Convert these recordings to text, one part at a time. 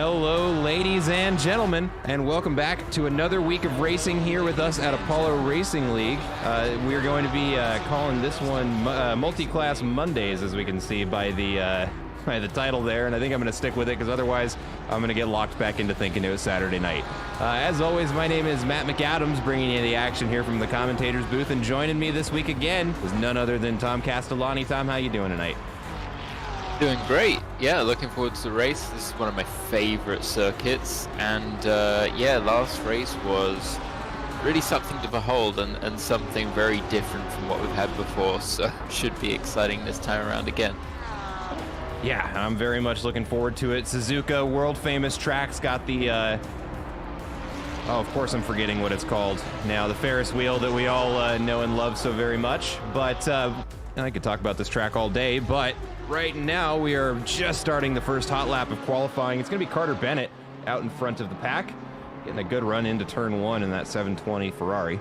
Hello, ladies and gentlemen, and welcome back to another week of racing here with us at Apollo Racing League. We're going to be calling this one Multi-Class Mondays, as we can see by the title there, and I think I'm going to stick with it because otherwise I'm going to get locked back into thinking it was Saturday night. As always, my name is Matt McAdams, bringing you the action here from the commentator's booth, and joining me this week again is none other than Tom Castellani. Tom, how you doing tonight? Doing great. Yeah, looking forward to the race. This is one of my favorite circuits, and last race was really something to behold and something very different from what we've had before, so should be exciting this time around again. Yeah, I'm very much looking forward to it. Suzuka, world famous track's got the of course I'm forgetting what it's called now, the Ferris wheel that we all know and love so very much. But I could talk about this track all day, but right now we are just starting the first hot lap of qualifying. It's going to be Carter Bennett out in front of the pack, getting a good run into turn one in that 720 Ferrari.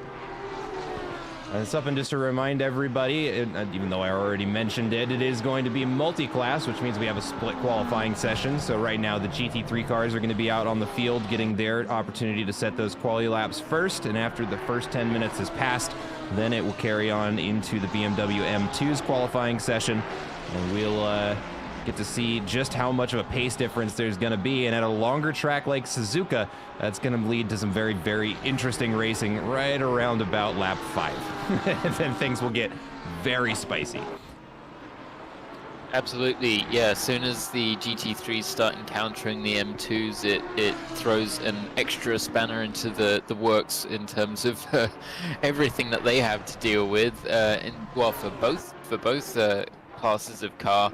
Something just to remind everybody, even though I already mentioned it, it is going to be multi-class, which means we have a split qualifying session. So right now the GT3 cars are going to be out on the field getting their opportunity to set those quali laps first, and after the first 10 minutes has passed, then it will carry on into the BMW M2's qualifying session, and we'll get to see just how much of a pace difference there's going to be. And at a longer track like Suzuka, that's going to lead to some very, very interesting racing right around about lap 5. And then things will get very spicy. Absolutely, yeah. As soon as the GT3s start encountering the M2s, it throws an extra spanner into the works in terms of everything that they have to deal with. For both classes of car.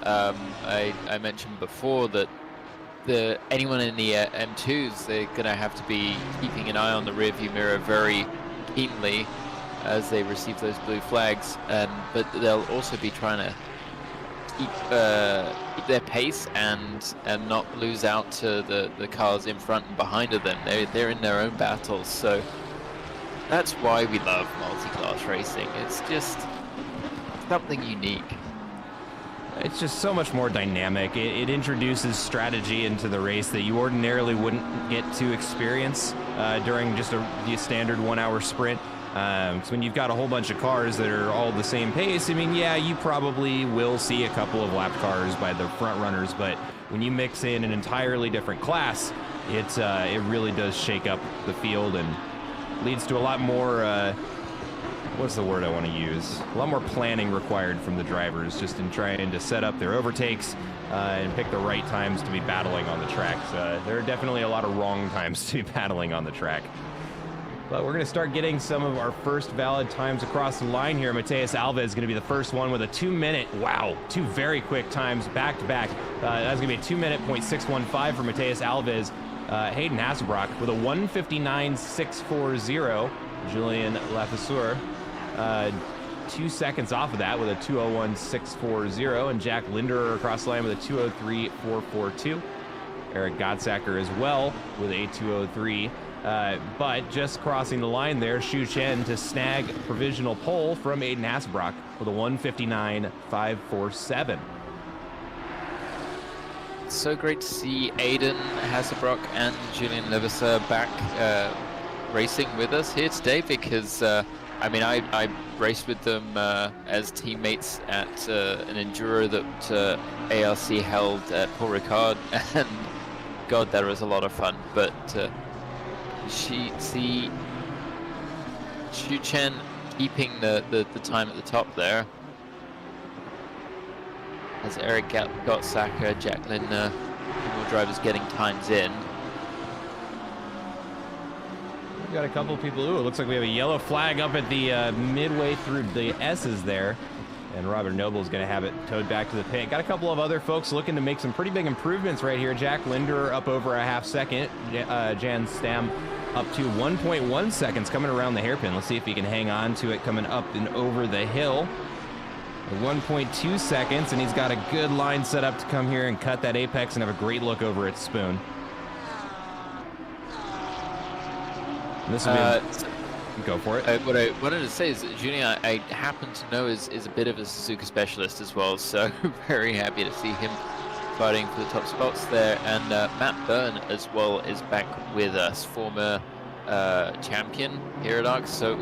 I mentioned before that anyone in the M2s, they're going to have to be keeping an eye on the rearview mirror very keenly as they receive those blue flags, but they'll also be trying to keep their pace and not lose out to the cars in front and behind of them. They're in their own battles, so that's why we love multi-class racing. It's just something unique. It's just so much more dynamic. It introduces strategy into the race that you ordinarily wouldn't get to experience during just the standard 1 hour sprint. So when you've got a whole bunch of cars that are all the same pace, I mean, yeah, you probably will see a couple of lap cars by the front runners, but when you mix in an entirely different class, it really does shake up the field and leads to a lot more what's the word I want to use? A lot more planning required from the drivers, just in trying to set up their overtakes and pick the right times to be battling on the track. There are definitely a lot of wrong times to be battling on the track. But we're going to start getting some of our first valid times across the line here. Mateus Alves is going to be the first one with a 2 minute, wow, two very quick times back to back. That's going to be a 2 minute .615 for Mateus Alves. Hayden Hasselbrock with a 1:59.640. Julian Lafesseur 2 seconds off of that with a 2:01.640, and Jack Linderer across the line with a 2:03.442. Eric Godsacker as well with a 2:03. But just crossing the line there, Xu Chen to snag provisional pole from Hayden Hasselbrock with a 1:59.547. So great to see Aiden Hasselbrock and Julian Levesser back racing with us here today, because I raced with them as teammates at an Enduro that ARC held at Paul Ricard, and God, that was a lot of fun. But Xu Chen keeping the time at the top there, as Eric Gottsacker, Jack Lindner, more drivers getting times in. We've got a couple of people. Ooh, it looks like we have a yellow flag up at the midway through the S's there. And Robert Noble is going to have it towed back to the pit. Got a couple of other folks looking to make some pretty big improvements right here. Jack Linder up over a half second. Jan Stam up to 1.1 seconds coming around the hairpin. Let's see if he can hang on to it coming up and over the hill. 1.2 seconds, and he's got a good line set up to come here and cut that apex and have a great look over at Spoon. This will be go for it. What I wanted to say is that Julian, I happen to know, is a bit of a Suzuka specialist as well, so very happy to see him fighting for the top spots there. And Matt Byrne as well is back with us, former champion here at ARC. So,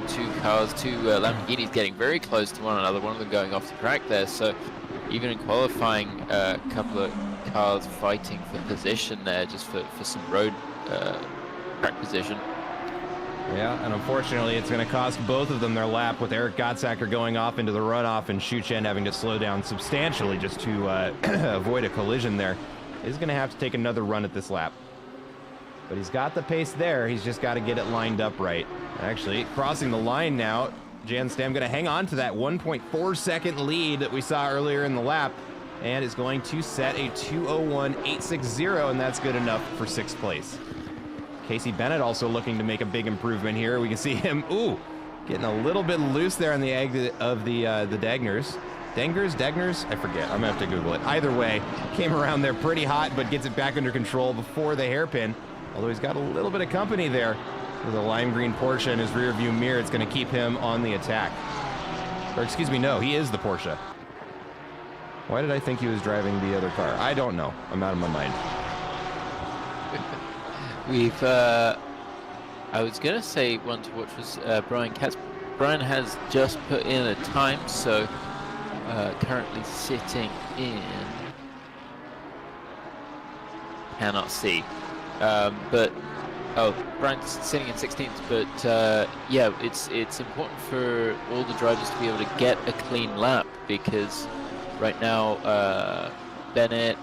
two cars, two Lamborghinis getting very close to one another. One of them going off the track there. So, even in qualifying, a couple of cars fighting for position there, just for some road track position. Yeah, and unfortunately, it's going to cost both of them their lap, with Eric Gottsacker going off into the runoff and Xu Chen having to slow down substantially just to avoid a collision there. He's going to have to take another run at this lap. But he's got the pace there. He's just got to get it lined up right. Actually, crossing the line now, Jan Stam going to hang on to that 1.4-second lead that we saw earlier in the lap, and is going to set a 2:01.860, and that's good enough for 6th place. Casey Bennett also looking to make a big improvement here. We can see him, getting a little bit loose there on the exit of the Dagners. Dagners? I forget. I'm going to have to Google it. Either way, came around there pretty hot, but gets it back under control before the hairpin. Although he's got a little bit of company there with a lime green Porsche in his rear view mirror. It's going to keep him on the attack. Or excuse me, no, he is the Porsche. Why did I think he was driving the other car? I don't know. I'm out of my mind. We've, I was going to say one to watch was Brian Katz. Brian has just put in a time, so currently sitting in, cannot see. Brian's sitting in 16th, but yeah, it's important for all the drivers to be able to get a clean lap, because right now Bennett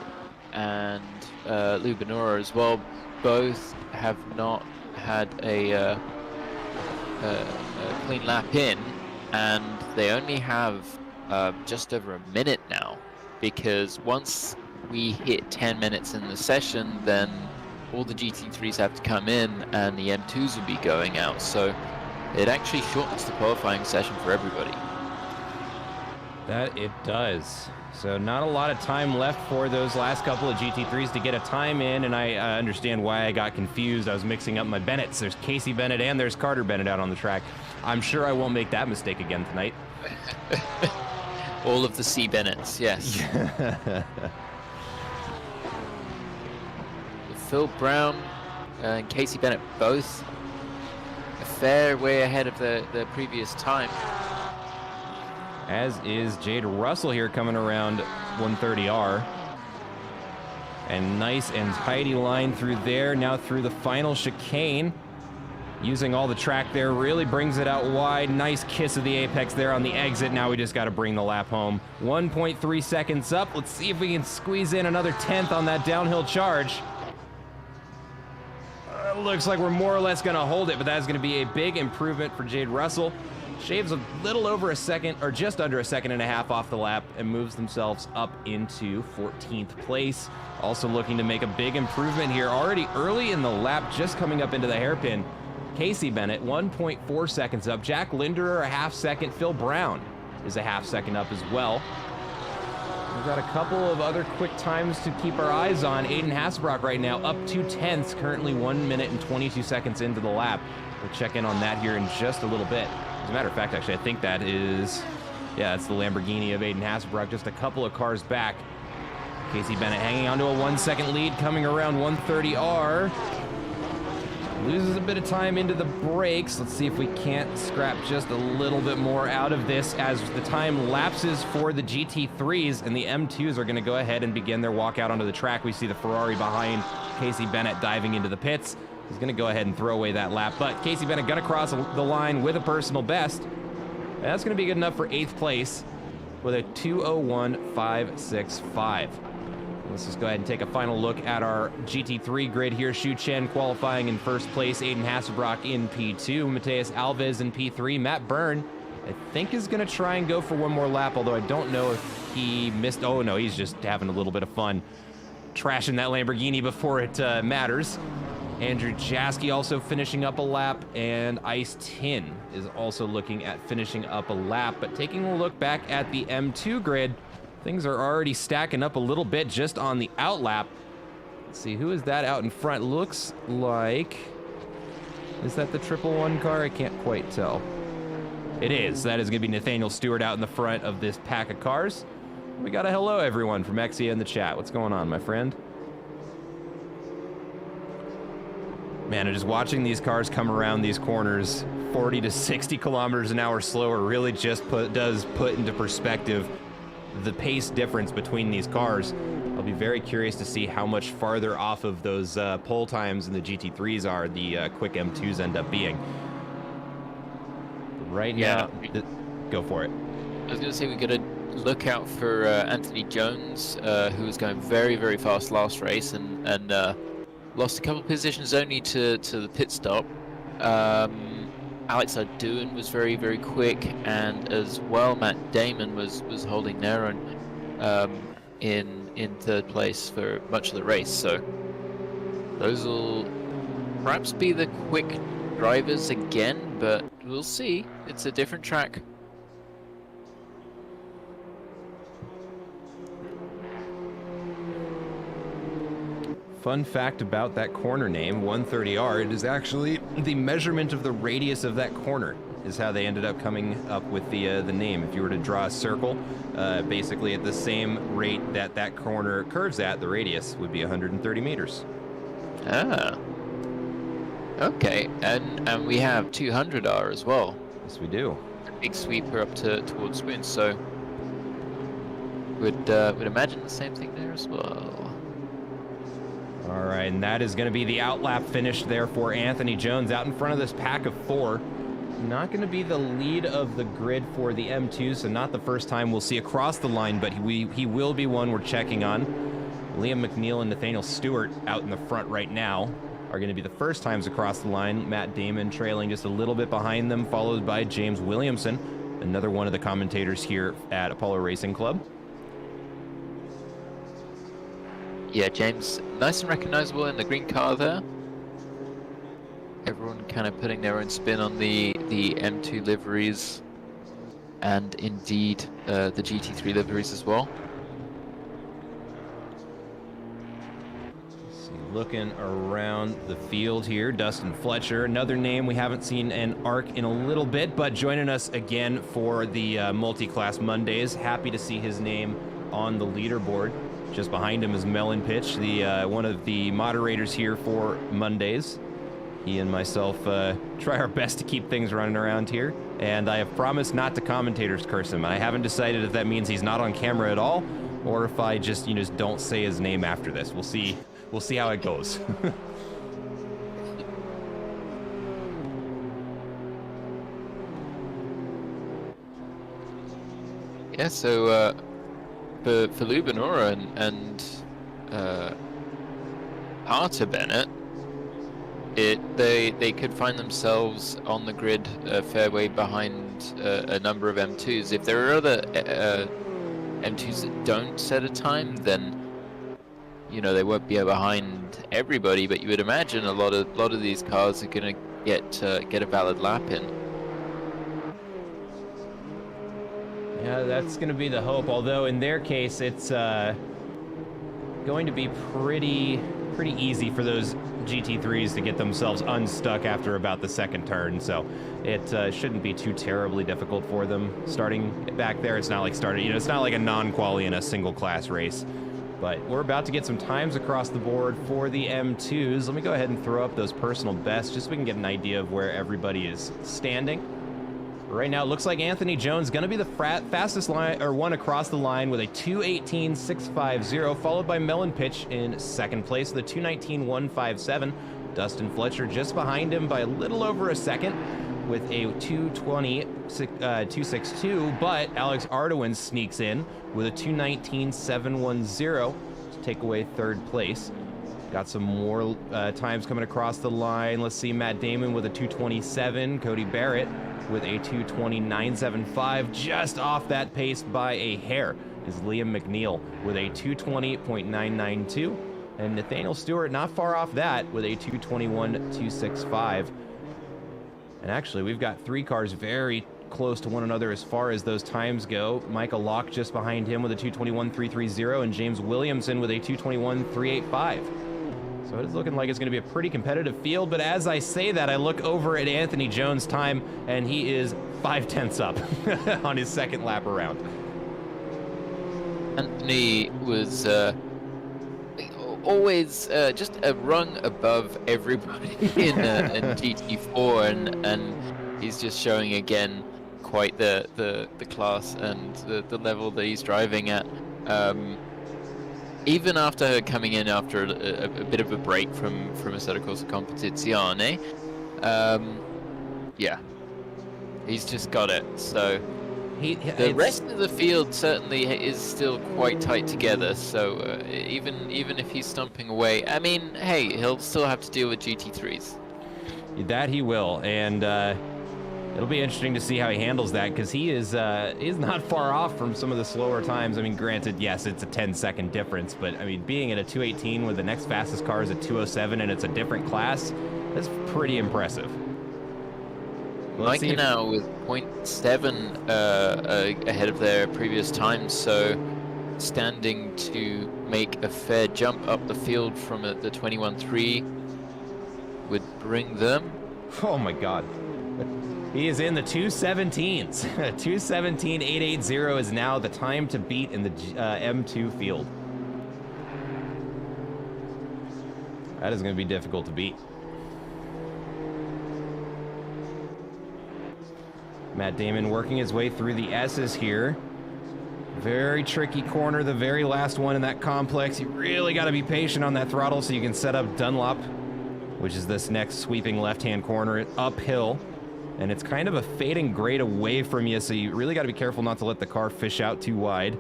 and Lou Benora as well both have not had a clean lap in, and they only have just over a minute now, because once we hit 10 minutes in the session, then all the GT3s have to come in and the M2s will be going out, so it actually shortens the qualifying session for everybody. That it does. So not a lot of time left for those last couple of GT3s to get a time in, and I understand why I got confused. I was mixing up my Bennetts. There's Casey Bennett and there's Carter Bennett out on the track. I'm sure I won't make that mistake again tonight. All of the C Bennetts, yes. Phil Brown and Casey Bennett both a fair way ahead of the previous time. As is Jade Russell here coming around 130R. And nice and tidy line through there. Now through the final chicane. Using all the track there, really brings it out wide. Nice kiss of the apex there on the exit. Now we just got to bring the lap home. 1.3 seconds up. Let's see if we can squeeze in another 10th on that downhill charge. Looks like we're more or less going to hold it, but that's going to be a big improvement for Jade Russell. Shaves a little over a second, or just under a second and a half off the lap, and moves themselves up into 14th place. Also looking to make a big improvement here already early in the lap, just coming up into the hairpin. Casey Bennett, 1.4 seconds up. Jack Linderer, a half second. Phil Brown is a half second up as well. We've got a couple of other quick times to keep our eyes on. Aiden Hasselbrock right now up 2/10, currently 1 minute and 22 seconds into the lap. We'll check in on that here in just a little bit. As a matter of fact, actually, I think that is, yeah, that's the Lamborghini of Aiden Hasselbrock, just a couple of cars back. Casey Bennett hanging on to a 1 second lead, coming around 130R. Loses a bit of time into the brakes. Let's see if we can't scrap just a little bit more out of this as the time lapses for the GT3s, and the M2s are going to go ahead and begin their walk out onto the track. We see the Ferrari behind Casey Bennett diving into the pits. He's going to go ahead and throw away that lap, but Casey Bennett going to cross the line with a personal best. And that's going to be good enough for 8th place with a 2:01.565. Let's just go ahead and take a final look at our GT3 grid here. Xu Chen qualifying in first place, Aiden Hasselbrock in P2, Mateus Alves in P3, Matt Byrne, I think is going to try and go for one more lap, although I don't know if he missed. Oh no, he's just having a little bit of fun trashing that Lamborghini before it matters. Andrew Jaski also finishing up a lap, and Ice Tin is also looking at finishing up a lap. But taking a look back at the M2 grid, things are already stacking up a little bit just on the out lap. Let's see, who is that out in front? Looks like, is that the 111 car? I can't quite tell. It is. That is going to be Nathaniel Stewart out in the front of this pack of cars. We got a hello, everyone, from Exia in the chat. What's going on, my friend? Man, just watching these cars come around these corners 40 to 60 kilometers an hour slower really just does put into perspective the pace difference between these cars. I'll be very curious to see how much farther off of those pole times in the GT3s are the quick M2s end up being. Right now, go for it. I was going to say we got to look out for Anthony Jones, who was going very, very fast last race and lost a couple of positions only to the pit stop. Alex Arduin was very, very quick, and as well Matt Damon was holding their own in third place for much of the race. So those will perhaps be the quick drivers again, but we'll see. It's a different track. Fun fact about that corner name, 130R, it is actually the measurement of the radius of that corner is how they ended up coming up with the name. If you were to draw a circle, basically at the same rate that that corner curves at, the radius would be 130 meters. Ah. Okay, and we have 200R as well. Yes, we do. Big sweeper up towards Spoon, so would imagine the same thing there as well. All right, and that is going to be the outlap finish there for Anthony Jones out in front of this pack of 4. Not going to be the lead of the grid for the M2, so not the first time we'll see across the line, but he will be one we're checking on. Liam McNeil and Nathaniel Stewart out in the front right now are going to be the first times across the line. Matt Damon trailing just a little bit behind them, followed by James Williamson, another one of the commentators here at Apollo Racing Club. Yeah, James, nice and recognizable in the green car there. Everyone kind of putting their own spin on the M2 liveries, and indeed the GT3 liveries as well. Looking around the field here, Dustin Fletcher, another name we haven't seen an ARC in a little bit, but joining us again for the multi-class Mondays. Happy to see his name on the leaderboard. Just behind him is Melon Pitch, the one of the moderators here for Mondays. He and myself try our best to keep things running around here, and I have promised not to commentators curse him. I haven't decided if that means he's not on camera at all, or if I just don't say his name after this. We'll see. We'll see how it goes. Yeah, so for Lubanora and Arta Bennett, they could find themselves on the grid a fair way behind a number of M2s. If there are other M2s that don't set a time, then they won't be behind everybody. But you would imagine a lot of these cars are going to get a valid lap in. Yeah, that's going to be the hope. Although in their case, it's going to be pretty easy for those GT3s to get themselves unstuck after about the second turn. So it shouldn't be too terribly difficult for them starting back there. It's not like it's not like a non-quali in a single class race. But we're about to get some times across the board for the M2s. Let me go ahead and throw up those personal bests just so we can get an idea of where everybody is standing. Right now, it looks like Anthony Jones going to be the fastest one across the line with a 2:18.650, followed by Melon Pitch in second place with a 2:19.157. Dustin Fletcher just behind him by a little over a second with a 2:20.262, but Alex Arduin sneaks in with a 2:19.710 to take away third place. Got some more times coming across the line. Let's see, Matt Damon with a 2:27, Cody Barrett with a 2:29.75, just off that pace by a hair is Liam McNeil with a 2:20.992, and Nathaniel Stewart not far off that with a 2:21.265. And actually, we've got 3 cars very close to one another as far as those times go. Michael Locke just behind him with a 2:21.330, and James Williamson with a 2:21.385. So it is looking like it's going to be a pretty competitive field, but as I say that, I look over at Anthony Jones' time, and he is 0.5 up on his second lap around. Anthony was always just a rung above everybody in GT4, and he's just showing again quite the class and the level that he's driving at. Even after coming in after a bit of a break from a Corsa Competizione, yeah, he's just got it. So the rest of the field certainly is still quite tight together. So even if he's stomping away, I mean, hey, he'll still have to deal with GT3s. That he will, and it'll be interesting to see how he handles that, because he's not far off from some of the slower times. I mean, granted, yes, it's a 10-second difference, but I mean, being at a 218 with the next fastest car is a 207 and it's a different class, that's pretty impressive. Micah now with 0.7 ahead of their previous times, so standing to make a fair jump up the field from the 21.3 would bring them. Oh my God. He is in the 217s. 217.880 is now the time to beat in the M2 field. That is going to be difficult to beat. Matt Damon working his way through the S's here. Very tricky corner, the very last one in that complex. You really got to be patient on that throttle so you can set up Dunlop, which is this next sweeping left-hand corner uphill. And it's kind of a fading grade away from you, so you really got to be careful not to let the car fish out too wide.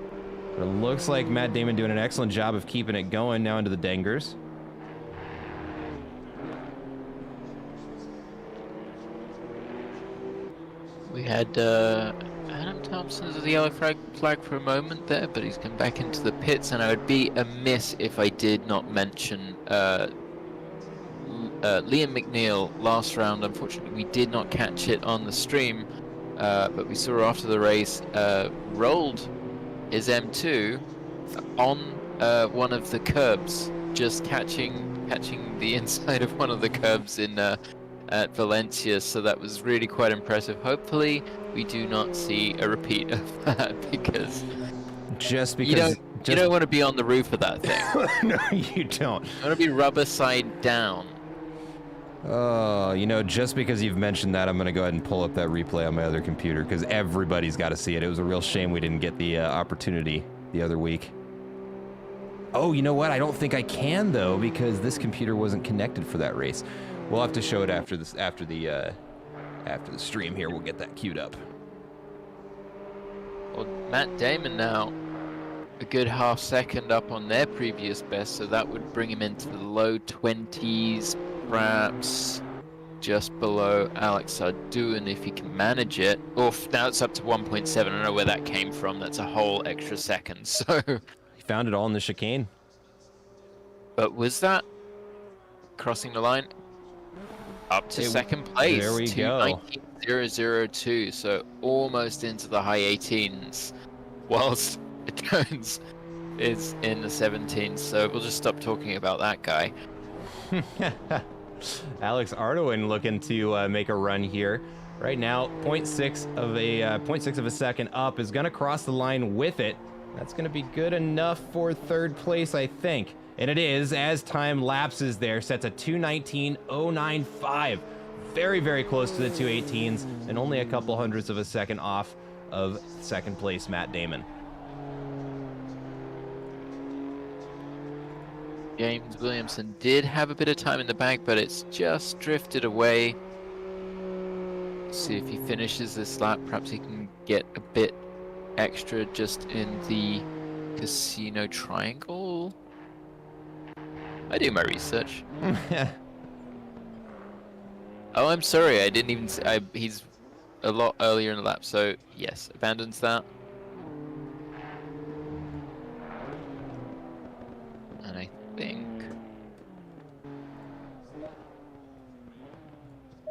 But it looks like Matt Damon doing an excellent job of keeping it going now into the dangers. We had Adam Thompson as the yellow flag for a moment there, but he's come back into the pits, and I would be amiss if I did not mention Liam McNeil last round. Unfortunately, we did not catch it on the stream, but we saw after the race rolled his M2 on one of the curbs, just catching the inside of one of the curbs in at Valencia. So that was really quite impressive. Hopefully, we do not see a repeat of that, because just because you don't want to be on the roof of that thing. No, you don't. You want to be rubber side down. Oh, you know, just because you've mentioned that, I'm going to go ahead and pull up that replay on my other computer, because everybody's got to see it. It was a real shame we didn't get the opportunity the other week. Oh, you know what? I don't think I can, though, because this computer wasn't connected for that race. We'll have to show it after the stream here. We'll get that queued up. Well, Matt Damon now a good half second up on their previous best, so that would bring him into the low 20s, perhaps just below Alex Ardoin if he can manage it. Oof, now it's up to 1.7. I don't know where that came from. That's a whole extra second. So he found it all in the chicane. But was that crossing the line? Up to second place. There we go. 19.002, so almost into the high 18s, whilst Jones is in the 17s. So we'll just stop talking about that guy. Alex Ardoin looking to make a run here. Right now, 0.6 of a second up, is going to cross the line with it. That's going to be good enough for third place, I think. And it is, as time lapses there, sets a 2:19.095. Very, very close to the 218s, and only a couple hundredths of a second off of second place Matt Damon. James Williamson did have a bit of time in the bag, but it's just drifted away. See if he finishes this lap. Perhaps he can get a bit extra just in the casino triangle. I do my research. Oh, I'm sorry. I didn't even. He's a lot earlier in the lap, so yes, abandons that. And I think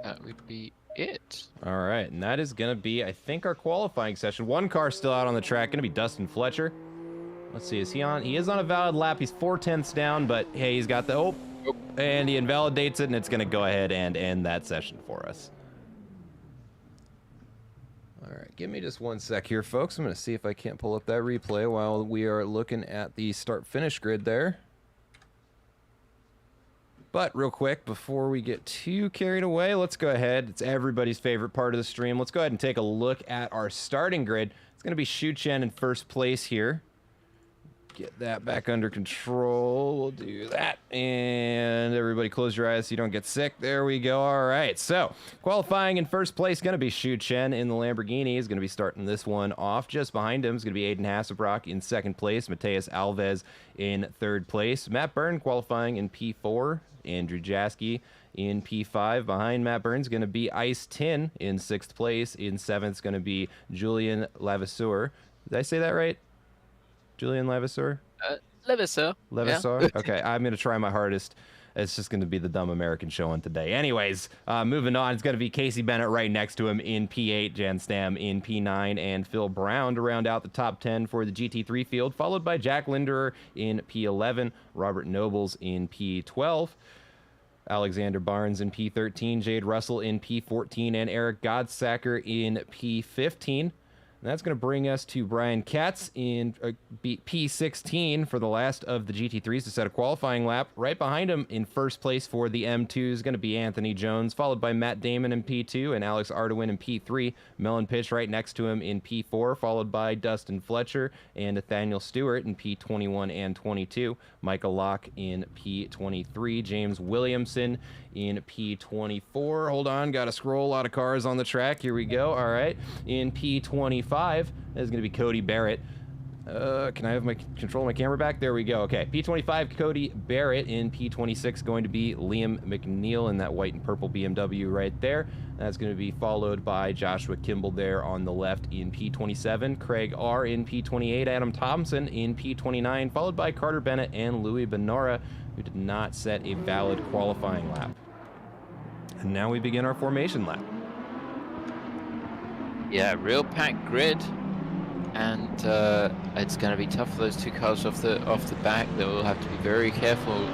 that would be it. All right, and that is going to be, I think, our qualifying session. One car still out on the track, going to be Dustin Fletcher. Let's see, is he on? He is on a valid lap. He's 0.4 down, but hey, he's got the, and he invalidates it, and it's going to go ahead and end that session for us. All right, give me just one sec here, folks. I'm going to see if I can't pull up that replay while we are looking at the start-finish grid there. But real quick, before we get too carried away, let's go ahead. It's everybody's favorite part of the stream. Let's go ahead and take a look at our starting grid. It's going to be Shu Chen in first place here. Get that back under control. We'll do that. And everybody close your eyes so you don't get sick. There we go. All right. So qualifying in first place, going to be Shu Chen in the Lamborghini. Is going to be starting this one off. Just behind him is going to be Aiden Hasselbrock in second place. Mateus Alves in third place. Matt Byrne qualifying in P4. Andrew Jaski in P5. Behind Matt Byrne is going to be Ice Tin in sixth place. In seventh is going to be Julian Levasseur. Did I say that right? Julian Levasseur? Levasseur. Levasseur? Yeah. Okay, I'm going to try my hardest. It's just going to be the dumb American showing today. Anyways, moving on, it's going to be Casey Bennett right next to him in P8, Jan Stam in P9, and Phil Brown to round out the top 10 for the GT3 field, followed by Jack Linderer in P11, Robert Nobles in P12, Alexander Barnes in P13, Jade Russell in P14, and Eric Godsacker in P15. And that's going to bring us to Brian Katz in P16 for the last of the GT3s to set a qualifying lap. Right behind him in first place for the M2 is going to be Anthony Jones, followed by Matt Damon in P2 and Alex Ardoin in P3. Melon Pitch right next to him in P4, followed by Dustin Fletcher and Nathaniel Stewart in P21 and 22. Michael Locke in P23. James Williamson in P24. Hold on, got to scroll. A lot of cars on the track. Here we go. All right. In P25 is going to be Cody Barrett. Can I have my control my camera back? There we go. Okay. P25, Cody Barrett. In P26, going to be Liam McNeil in that white and purple BMW right there. That's going to be followed by Joshua Kimball there on the left in P27. Craig R. in P28. Adam Thompson in P29, followed by Carter Bennett and Louis Benora, who did not set a valid qualifying lap. And now we begin our formation lap. Yeah, real packed grid, and it's going to be tough for those two cars off the back. They will have to be very careful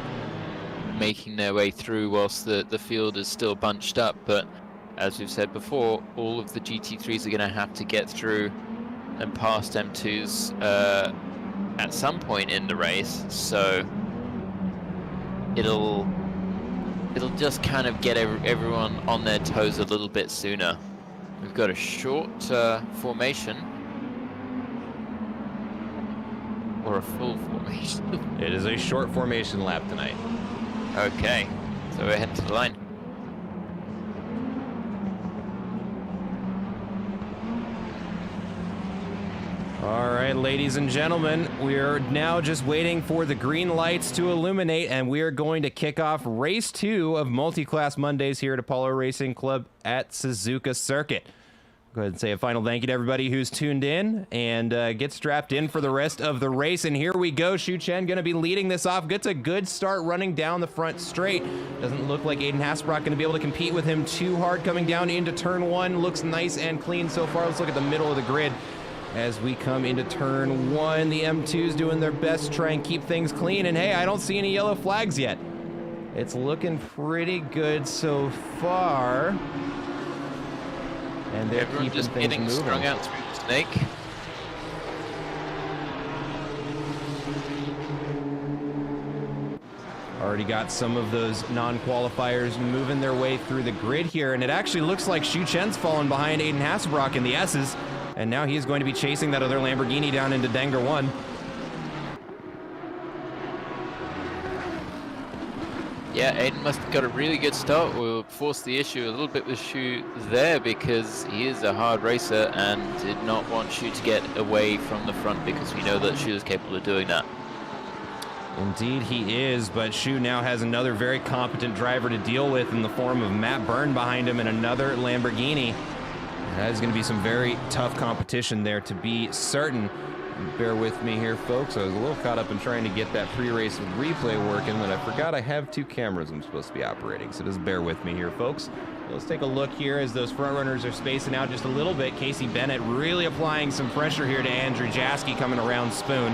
making their way through whilst the field is still bunched up. But as we've said before, all of the GT3s are going to have to get through and past M2s at some point in the race. So it'll just kind of get everyone on their toes a little bit sooner. We've got a short formation, or a full formation. It is a short formation lap tonight. Okay, so we're heading to the line. All right, ladies and gentlemen, we're now just waiting for the green lights to illuminate, and we are going to kick off race 2 of Multi-Class Mondays here at Apollo Racing Club at Suzuka Circuit. Go ahead and say a final thank you to everybody who's tuned in, and get strapped in for the rest of the race. And here we go. Shu Chen going to be leading this off. Gets a good start running down the front straight. Doesn't look like Aiden Hasselbrock going to be able to compete with him too hard coming down into turn 1. Looks nice and clean so far. Let's look at the middle of the grid. As we come into turn 1, the M2's doing their best to try and keep things clean. And hey, I don't see any yellow flags yet. It's looking pretty good so far. And they're Everyone keeping just things getting moving. strung out through the snake. Already got some of those non-qualifiers moving their way through the grid here, and it actually looks like Shu Chen's fallen behind Aiden Hasselbrock in the S's, and now he's going to be chasing that other Lamborghini down into Dengar 1. Yeah, Aiden must have got a really good start. We'll force the issue a little bit with Shu there because he is a hard racer and did not want Shu to get away from the front because we know that Shu is capable of doing that. Indeed he is, but Shu now has another very competent driver to deal with in the form of Matt Byrne behind him and another Lamborghini. That is going to be some very tough competition there, to be certain. Bear with me here, folks. I was a little caught up in trying to get that pre-race replay working, but I forgot I have 2 cameras I'm supposed to be operating, so just bear with me here, folks. Let's take a look here as those front runners are spacing out just a little bit. Casey Bennett really applying some pressure here to Andrew Jaski coming around Spoon.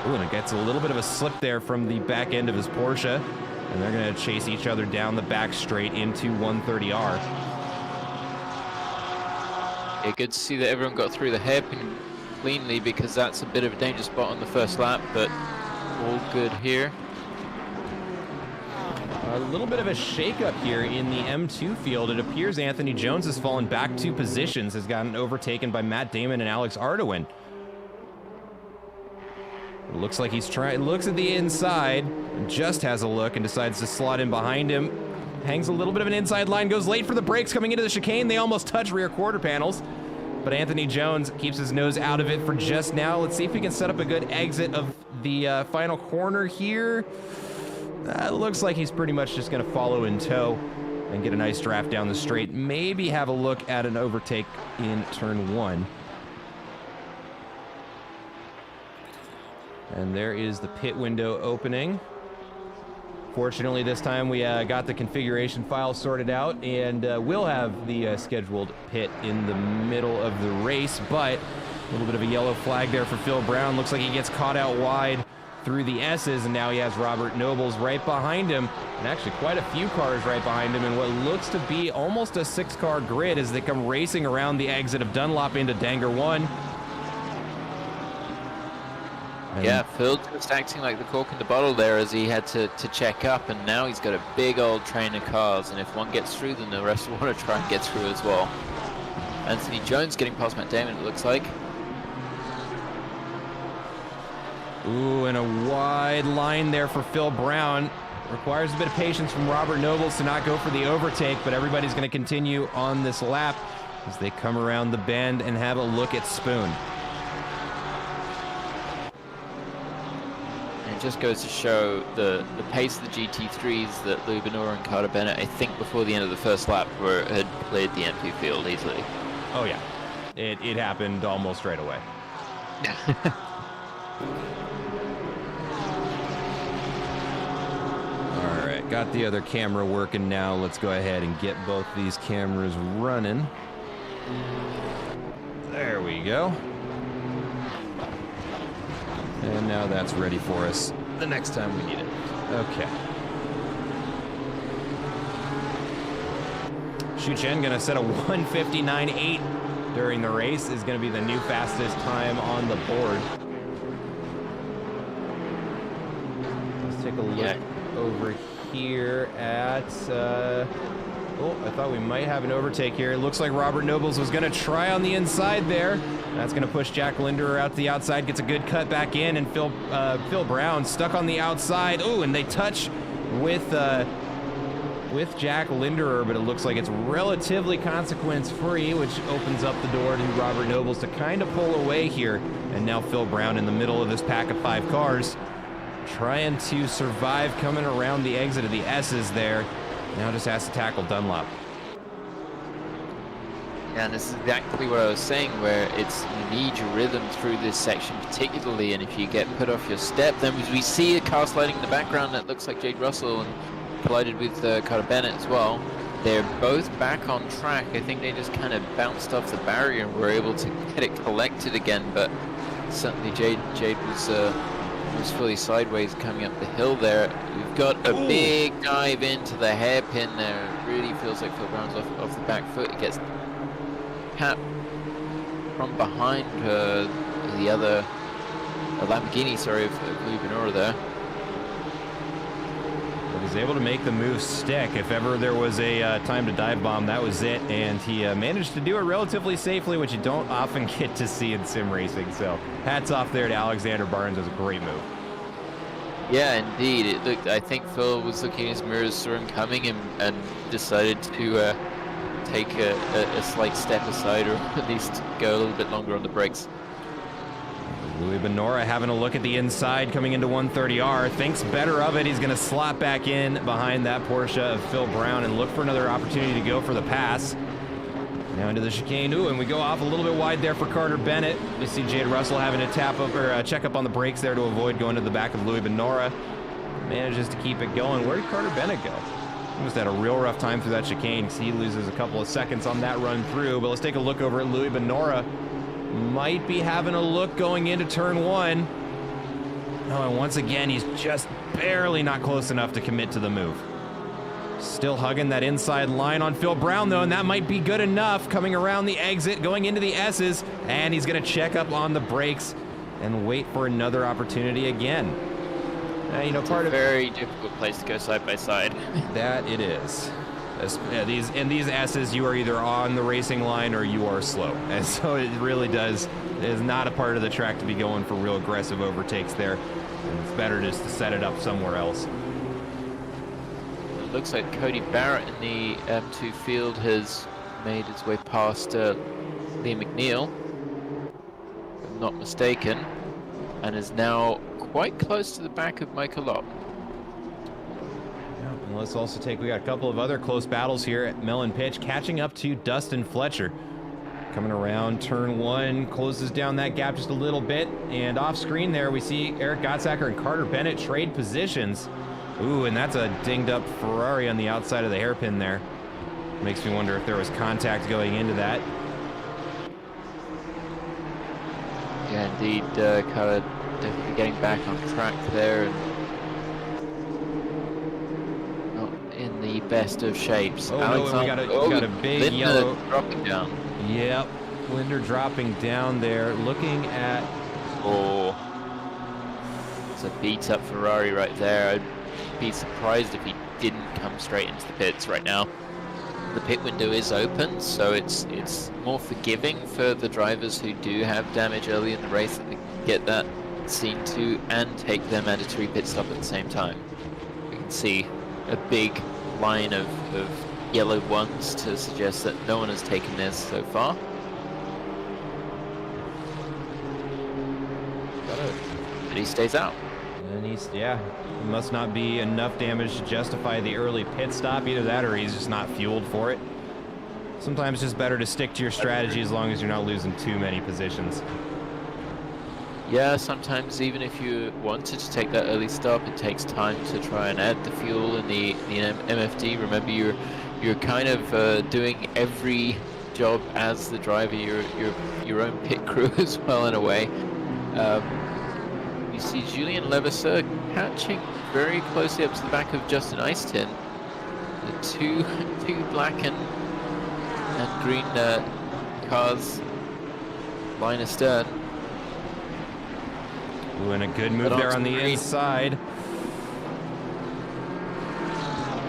Ooh, and it gets a little bit of a slip there from the back end of his Porsche, and they're going to chase each other down the back straight into 130R. Yeah, good to see that everyone got through the hairpin cleanly, because that's a bit of a dangerous spot on the first lap, but all good here. A little bit of a shakeup here in the M2 field. It appears Anthony Jones has fallen back 2 positions, has gotten overtaken by Matt Damon and Alex Ardoin. It looks like he's trying, looks at the inside, just has a look and decides to slot in behind him. Hangs a little bit of an inside line, goes late for the brakes coming into the chicane. They almost touch rear quarter panels, but Anthony Jones keeps his nose out of it for just now. Let's see if we can set up a good exit of the final corner here. Looks like he's pretty much just going to follow in tow and get a nice draft down the straight. Maybe have a look at an overtake in turn 1. And there is the pit window opening. Fortunately, this time we got the configuration file sorted out, and we'll have the scheduled pit in the middle of the race, but a little bit of a yellow flag there for Phil Brown. Looks like he gets caught out wide through the S's, and now he has Robert Nobles right behind him, and actually quite a few cars right behind him in what looks to be almost a 6-car grid as they come racing around the exit of Dunlop into Danger 1. And yeah, Phil just acting like the cork in the bottle there as he had to check up, and now he's got a big old train of cars, and if one gets through, then the rest will want to try and get through as well. Anthony Jones getting past Matt Damon, it looks like. Ooh, and a wide line there for Phil Brown. Requires a bit of patience from Robert Nobles to not go for the overtake, but everybody's going to continue on this lap as they come around the bend and have a look at Spoon. And it just goes to show the pace of the GT3s that Louis Benora and Carter Bennett, I think before the end of the first lap, had cleared the empty field easily. Oh yeah, it happened almost right away. Got the other camera working now. Let's go ahead and get both these cameras running. There we go. And now that's ready for us the next time we need it. Okay. Xu Chen gonna set a 1:59.8 during the race. Is gonna be the new fastest time on the board. Let's take a look over here at oh, I thought we might have an overtake here. It looks like Robert Nobles was going to try on the inside there. That's going to push Jack Linderer out to the outside, gets a good cut back in, and Phil Brown stuck on the outside. Oh, and they touch with Jack Linderer, but it looks like it's relatively consequence-free, which opens up the door to Robert Nobles to kind of pull away here. And now Phil Brown in the middle of this pack of 5 cars, trying to survive coming around the exit of the S's there. Now just has to tackle Dunlop. Yeah, and this is exactly what I was saying, where it's you need your rhythm through this section particularly, and if you get put off your step, then we see a car sliding in the background that looks like Jade Russell and collided with Carter Bennett as well. They're both back on track. I think they just kind of bounced off the barrier and were able to get it collected again, but certainly Jade was fully sideways coming up the hill there. We've got a big dive into the hairpin there. It really feels like Phil Brown's off the back foot. He gets tapped from behind the other Lamborghini, sorry, of Louis Benora there. But he's able to make the move stick. If ever there was a time to dive bomb, that was it. And he managed to do it relatively safely, which you don't often get to see in sim racing. So hats off there to Alexander Barnes. It was a great move. Yeah, indeed. It looked. I think Phil was looking at his mirrors, saw him coming, and decided to take a slight step aside, or at least go a little bit longer on the brakes. Louis Benora having a look at the inside coming into 130R. Thinks better of it. He's going to slot back in behind that Porsche of Phil Brown and look for another opportunity to go for the pass. Now into the chicane. Ooh, and we go off a little bit wide there for Carter Bennett. We see Jade Russell having to tap up or check up on the brakes there to avoid going to the back of Louis Benora. Manages to keep it going. Where did Carter Bennett go? He must have had a real rough time through that chicane because he loses a couple of seconds on that run through. But let's take a look over at Louis Benora. Might be having a look going into turn 1. Oh, and once again, he's just barely not close enough to commit to the move. Still hugging that inside line on Phil Brown, though, and that might be good enough. Coming around the exit, going into the S's, and he's going to check up on the brakes and wait for another opportunity again. You know, part of very difficult place to go side by side. That it is. These S's, you are either on the racing line or you are slow, and so it really does. It is not a part of the track to be going for real aggressive overtakes there. And it's better just to set it up somewhere else. It looks like Cody Barrett in the M2 field has made his way past Liam McNeil, if I'm not mistaken, and is now quite close to the back of Michael Lopp. Yeah, and let's also we got a couple of other close battles here at Mellon Pitch, catching up to Dustin Fletcher. Coming around turn 1, closes down that gap just a little bit, and off screen there we see Eric Gottsacker and Carter Bennett trade positions. Ooh, and that's a dinged up Ferrari on the outside of the hairpin there. Makes me wonder if there was contact going into that. Yeah, indeed, Carter definitely getting back on track there, and not in the best of shapes. Oh, no, we got a big Lindner yellow dropping down. Yep, Linder dropping down there, looking at... Oh, it's a beat-up Ferrari right there. I'd be surprised if he didn't come straight into the pits right now. The pit window is open, so it's more forgiving for the drivers who do have damage early in the race, that they can get that seen to and take their mandatory pit stop at the same time. You can see a big line of yellow ones to suggest that no one has taken this so far. But he stays out. And he must not be enough damage to justify the early pit stop. Either that or he's just not fueled for it. Sometimes it's just better to stick to your strategy as long as you're not losing too many positions. Yeah, sometimes even if you wanted to take that early stop, it takes time to try and add the fuel in the MFD. Remember, you're kind of doing every job as the driver, your own pit crew as well in a way. You see Julian Levasseur catching very closely up to the back of Justin Eistin. The two black and green cars line astern. Ooh, and a good move there on the inside.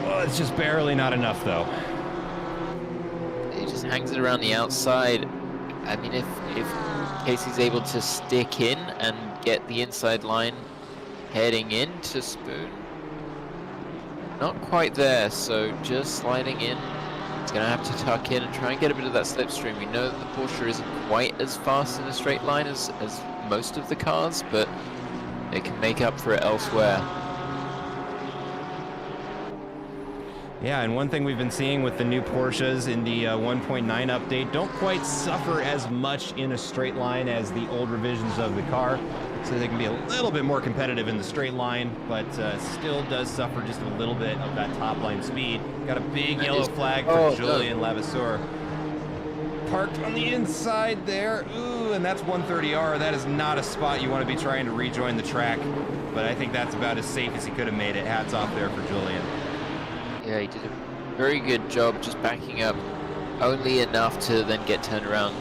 Well, it's just barely not enough, though. He just hangs it around the outside. I mean, if Casey's able to stick in and get the inside line heading into Spoon, not quite there, so just sliding in. It's going to have to tuck in and try and get a bit of that slipstream. We know that the Porsche isn't quite as fast in a straight line as most of the cars, but they can make up for it elsewhere. Yeah, and one thing we've been seeing with the new Porsches in the 1.9 update, don't quite suffer as much in a straight line as the old revisions of the car. So they can be a little bit more competitive in the straight line, but still does suffer just a little bit of that top line speed. Got a big yellow flag for Julian Levasseur. Parked on the inside there. Ooh, and that's 130R. That is not a spot you want to be trying to rejoin the track. But I think that's about as safe as he could have made it. Hats off there for Julian. Yeah, he did a very good job just backing up only enough to then get turned around.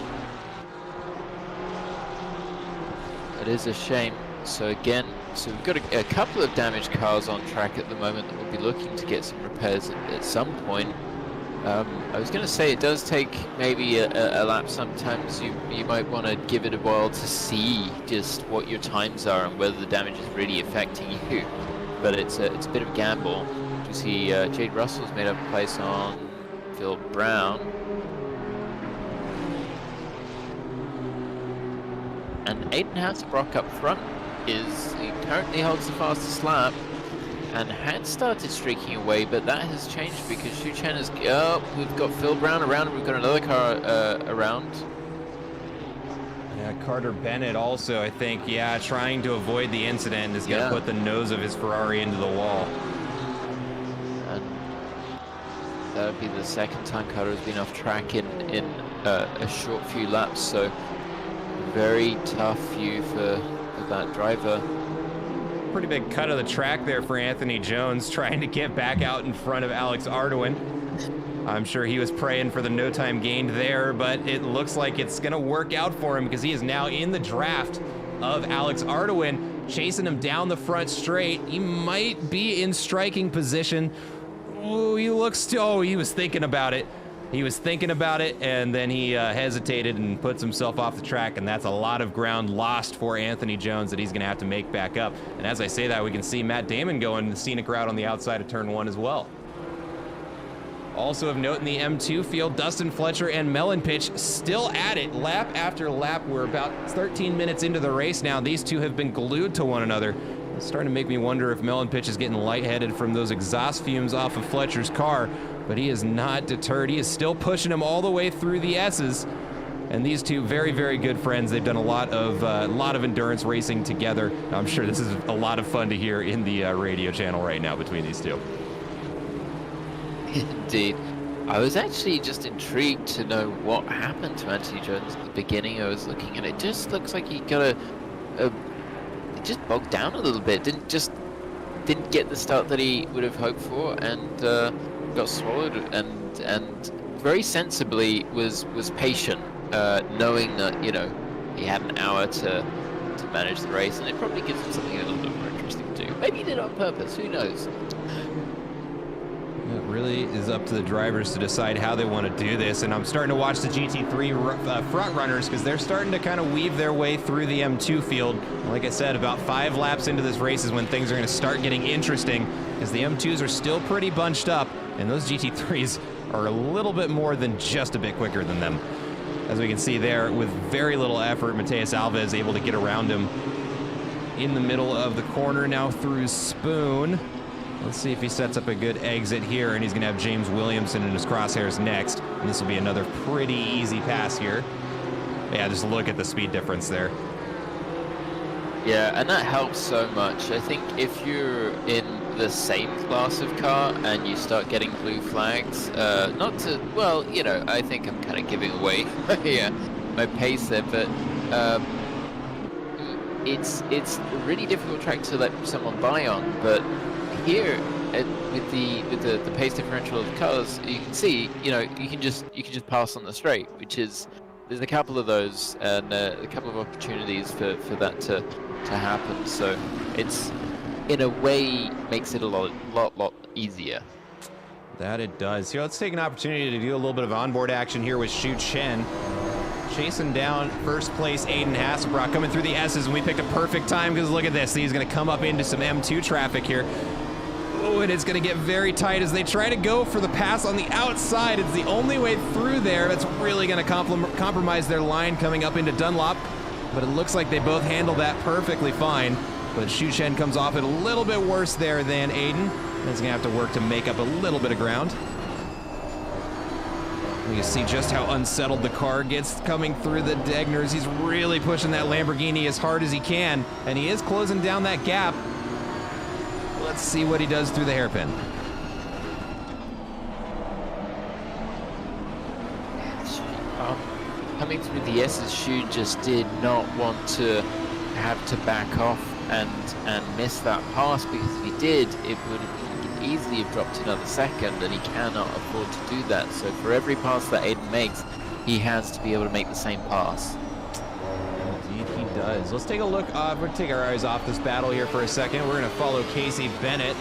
It is a shame. So again, we've got a couple of damaged cars on track at the moment that will be looking to get some repairs at some point. I was going to say it does take maybe a lap. Sometimes you might want to give it a while to see just what your times are and whether the damage is really affecting you. But it's a bit of a gamble. You see Jade Russell's made up a place on Phil Brown. And Aiden Hasbrock up front he currently holds the fastest lap and had started streaking away, but that has changed because Xu Chen has... Oh, we've got Phil Brown around and we've got another car around. Yeah, Carter Bennett also, I think, trying to avoid the incident, is going to put the nose of his Ferrari into the wall. And that would be the second time Carter has been off track in a short few laps, so very tough view for that driver. pretty big cut of the track there for Anthony Jones, trying to get back out in front of Alex Ardoin. I'm sure he was praying for the no time gained there, but it looks like it's gonna work out for him because he is now in the draft of Alex Ardoin, chasing him down the front straight. He might be in striking position. Oh, he looks, oh, he was thinking about it. He was thinking about it, and then he hesitated and puts himself off the track, and that's a lot of ground lost for Anthony Jones that he's gonna have to make back up. And as I say that, we can see Matt Damon going the scenic route on the outside of turn 1 as well. Also of note in the M2 field, Dustin Fletcher and Melon Pitch still at it, lap after lap. We're about 13 minutes into the race now. These two have been glued to one another. It's starting to make me wonder if Melon Pitch is getting lightheaded from those exhaust fumes off of Fletcher's car, but he is not deterred. He is still pushing him all the way through the S's. And these two, very, very good friends. They've done a lot of endurance racing together. I'm sure this is a lot of fun to hear in the radio channel right now between these two. Indeed. I was actually just intrigued to know what happened to Anthony Jones at the beginning. I was looking and it just looks like he got just bogged down a little bit. Didn't get the start that he would have hoped for, and got swallowed, and very sensibly was patient, knowing that, you know, he had an hour to manage the race, and it probably gives him something a little bit more interesting to do. Maybe he did it on purpose, who knows? It really is up to the drivers to decide how they want to do this, and I'm starting to watch the GT3 front runners because they're starting to kind of weave their way through the M2 field. Like I said, about 5 laps into this race is when things are going to start getting interesting, because the M2s are still pretty bunched up, and those GT3s are a little bit more than just a bit quicker than them. As we can see there, with very little effort, Mateus Alves able to get around him in the middle of the corner now through Spoon. Let's see if he sets up a good exit here, and he's going to have James Williamson in his crosshairs next. And this will be another pretty easy pass here. Yeah, just look at the speed difference there. Yeah, and that helps so much. I think if you're in the same class of car and you start getting blue flags, not to, well, you know, I think I'm kind of giving away my pace there, but it's a really difficult track to let someone by on, but here with the pace differential of the cars, you can see, you know, you can just pass on the straight, which is, there's a couple of those and a couple of opportunities for that to happen. So it's, in a way, makes it a lot easier. That it does. Here, let's take an opportunity to do a little bit of onboard action here with Xu Chen. Chasing down first place Aiden Hasselbrock, coming through the S's, and we picked a perfect time because look at this. He's going to come up into some M2 traffic here. Oh, and it's going to get very tight as they try to go for the pass on the outside. It's the only way through there. That's really going to compromise their line coming up into Dunlop. But it looks like they both handle that perfectly fine. But Xu Chen comes off it a little bit worse there than Aiden. He's going to have to work to make up a little bit of ground. You can see just how unsettled the car gets coming through the Degners. He's really pushing that Lamborghini as hard as he can, and he is closing down that gap. Let's see what he does through the hairpin. Coming through the S's, Xu just did not want to have to back off and miss that pass, because if he did, it would easily have dropped another second, and he cannot afford to do that. So for every pass that Aiden makes, he has to be able to make the same pass. Indeed he does. Let's take a look. We're going to take our eyes off this battle here for a second. We're going to follow Casey Bennett.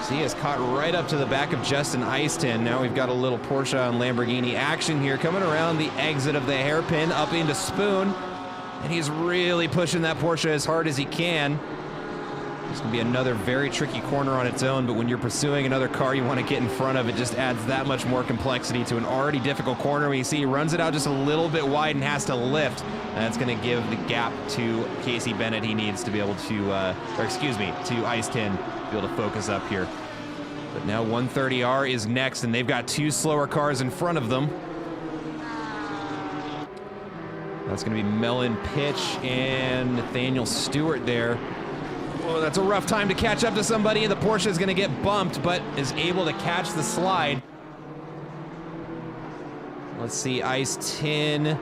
So he is caught right up to the back of Justin Eiston. Now we've got a little Porsche and Lamborghini action here, coming around the exit of the hairpin up into Spoon, and he's really pushing that Porsche as hard as he can. It's going to be another very tricky corner on its own, but when you're pursuing another car you want to get in front of, it just adds that much more complexity to an already difficult corner. When you see he runs it out just a little bit wide and has to lift, and that's going to give the gap to Casey Bennett he needs to be able to, to Ice 10 to be able to focus up here. But now 130R is next, and they've got 2 slower cars in front of them. That's going to be Melon Pitch and Nathaniel Stewart there. Oh, that's a rough time to catch up to somebody. The Porsche is going to get bumped, but is able to catch the slide. Let's see, Ice Tin.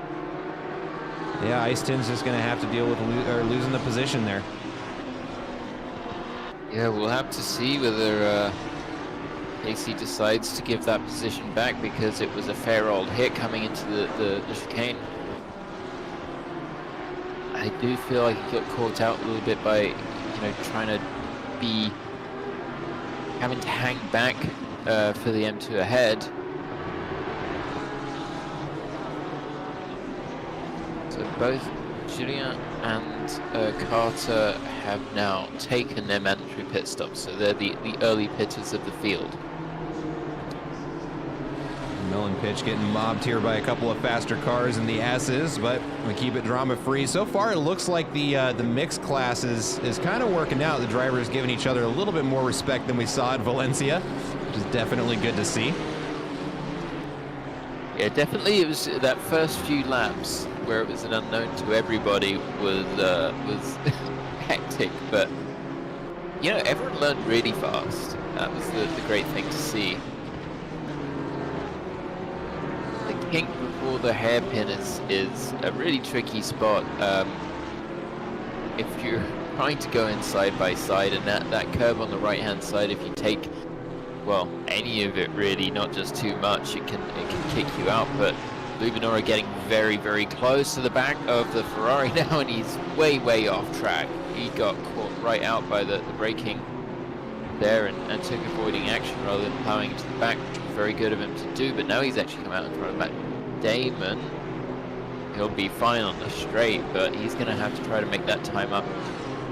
Yeah, Ice Tin's just going to have to deal with losing the position there. Yeah, we'll have to see whether AC decides to give that position back, because it was a fair old hit coming into the chicane. I do feel like he got caught out a little bit by, trying to be having to hang back for the M2 ahead. So both Julien and Carter have now taken their mandatory pit stops, so they're the early pitters of the field. Millen pitch getting mobbed here by a couple of faster cars in the S's, but we keep it drama-free. So far, it looks like the mixed class is kind of working out. The drivers giving each other a little bit more respect than we saw at Valencia, which is definitely good to see. Yeah, definitely. It was that first few laps where it was an unknown to everybody was hectic, but everyone learned really fast. That was the great thing to see. The kink before the hairpin is a really tricky spot. If you're trying to go in side by side, and that curve on the right hand side, if you take any of it really, not just too much, it can kick you out. But Lubinora getting very, very close to the back of the Ferrari now, and he's way off track. He got caught right out by the braking there and took avoiding action rather than plowing into the back, which was very good of him to do. But now he's actually come out in front of Matt Damon. He'll be fine on the straight, but he's going to have to try to make that time up.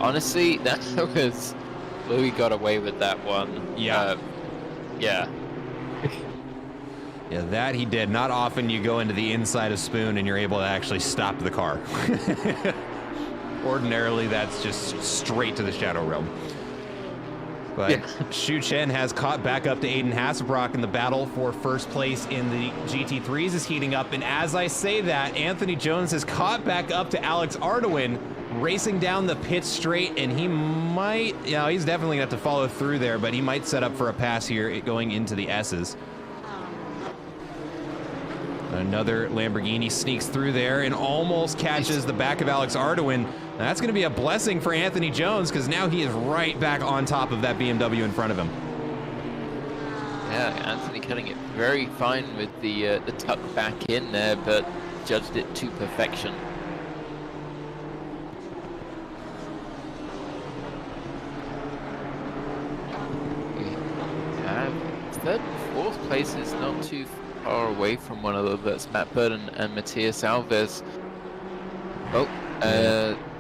Honestly, that was... Louis got away with that one. Yeah. Yeah. Yeah, that he did. Not often you go into the inside of Spoon and you're able to actually stop the car. Ordinarily, that's just straight to the Shadow Realm. But Xu Chen has caught back up to Aiden Hasselbrock in the battle for first place in the GT3s is heating up. And as I say that, Anthony Jones has caught back up to Alex Ardoin, racing down the pit straight, and he might, he's definitely going to have to follow through there, but he might set up for a pass here going into the S's. Another Lamborghini sneaks through there and almost catches the back of Alex Ardoin. That's going to be a blessing for Anthony Jones, because now he is right back on top of that BMW in front of him. Yeah, Anthony cutting it very fine with the tuck back in there, but judged it to perfection. Third and fourth place is not too far away from one of those. Matt Burton and Matias Alves.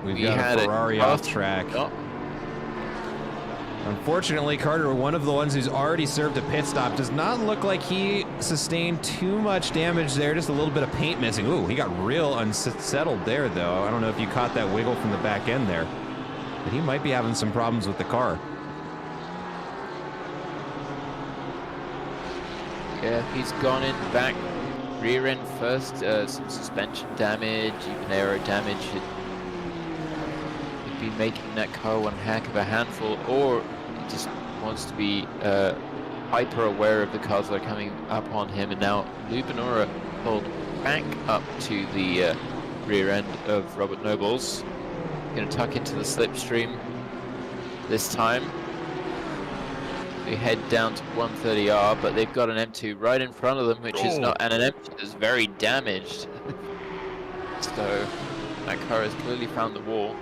We've got a Ferrari off track. Oh. Unfortunately, Carter, one of the ones who's already served a pit stop, does not look like he sustained too much damage there, just a little bit of paint missing. Ooh, he got real unsettled there, though. I don't know if you caught that wiggle from the back end there, but he might be having some problems with the car. Yeah, he's gone in back, rear end first, some suspension damage, even aero damage. He'd be making that car one heck of a handful, or he just wants to be hyper aware of the cars that are coming up on him. And now Lubinora pulled back up to the rear end of Robert Nobles. Going to tuck into the slipstream this time. We head down to 130R, but they've got an M2 right in front of them, which is not, and an M2 is very damaged. So that car has clearly found the wall.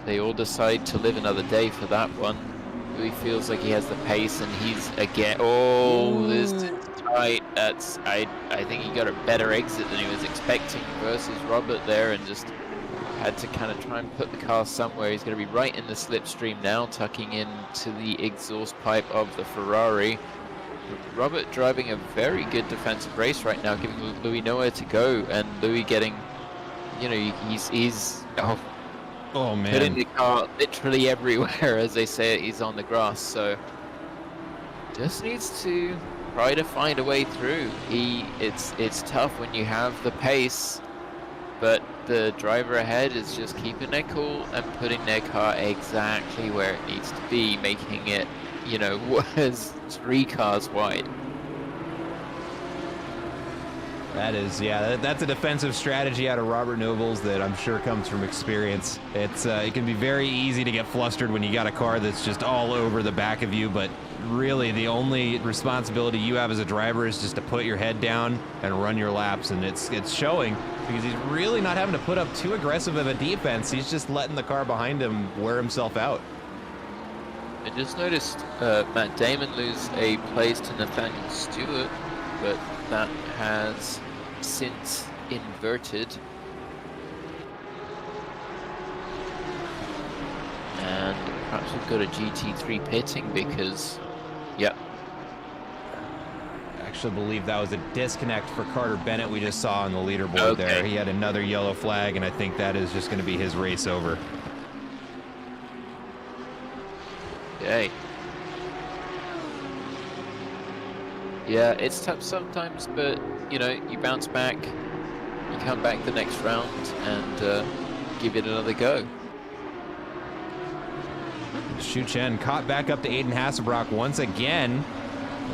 They all decide to live another day for that one. He feels like he has the pace, and he's again. Oh, this is tight. That's I think he got a better exit than he was expecting versus Robert there, and just had to kind of try and put the car somewhere. He's going to be right in the slipstream now, tucking into the exhaust pipe of the Ferrari. Robert driving a very good defensive race right now, giving Louis nowhere to go, and Louis getting, he's oh man, putting the car literally everywhere, as they say. He's on the grass, so just needs to try to find a way through. It's tough when you have the pace, but the driver ahead is just keeping their cool and putting their car exactly where it needs to be, making it, was 3 cars wide. That is, yeah, that's a defensive strategy out of Robert Nobles that I'm sure comes from experience. It can be very easy to get flustered when you got a car that's just all over the back of you, but really the only responsibility you have as a driver is just to put your head down and run your laps, and it's showing because he's really not having to put up too aggressive of a defense. He's just letting the car behind him wear himself out. I just noticed Matt Damon lose a place to Nathaniel Stewart, but that has since inverted. And perhaps we've got a GT3 pitting because, yep. I actually believe that was a disconnect for Carter Bennett we just saw on the leaderboard there. He had another yellow flag, and I think that is just going to be his race over. Yay. Yeah, it's tough sometimes, but you know, you bounce back, you come back the next round, and give it another go. Xu Chen caught back up to Aiden Hasselbrock once again.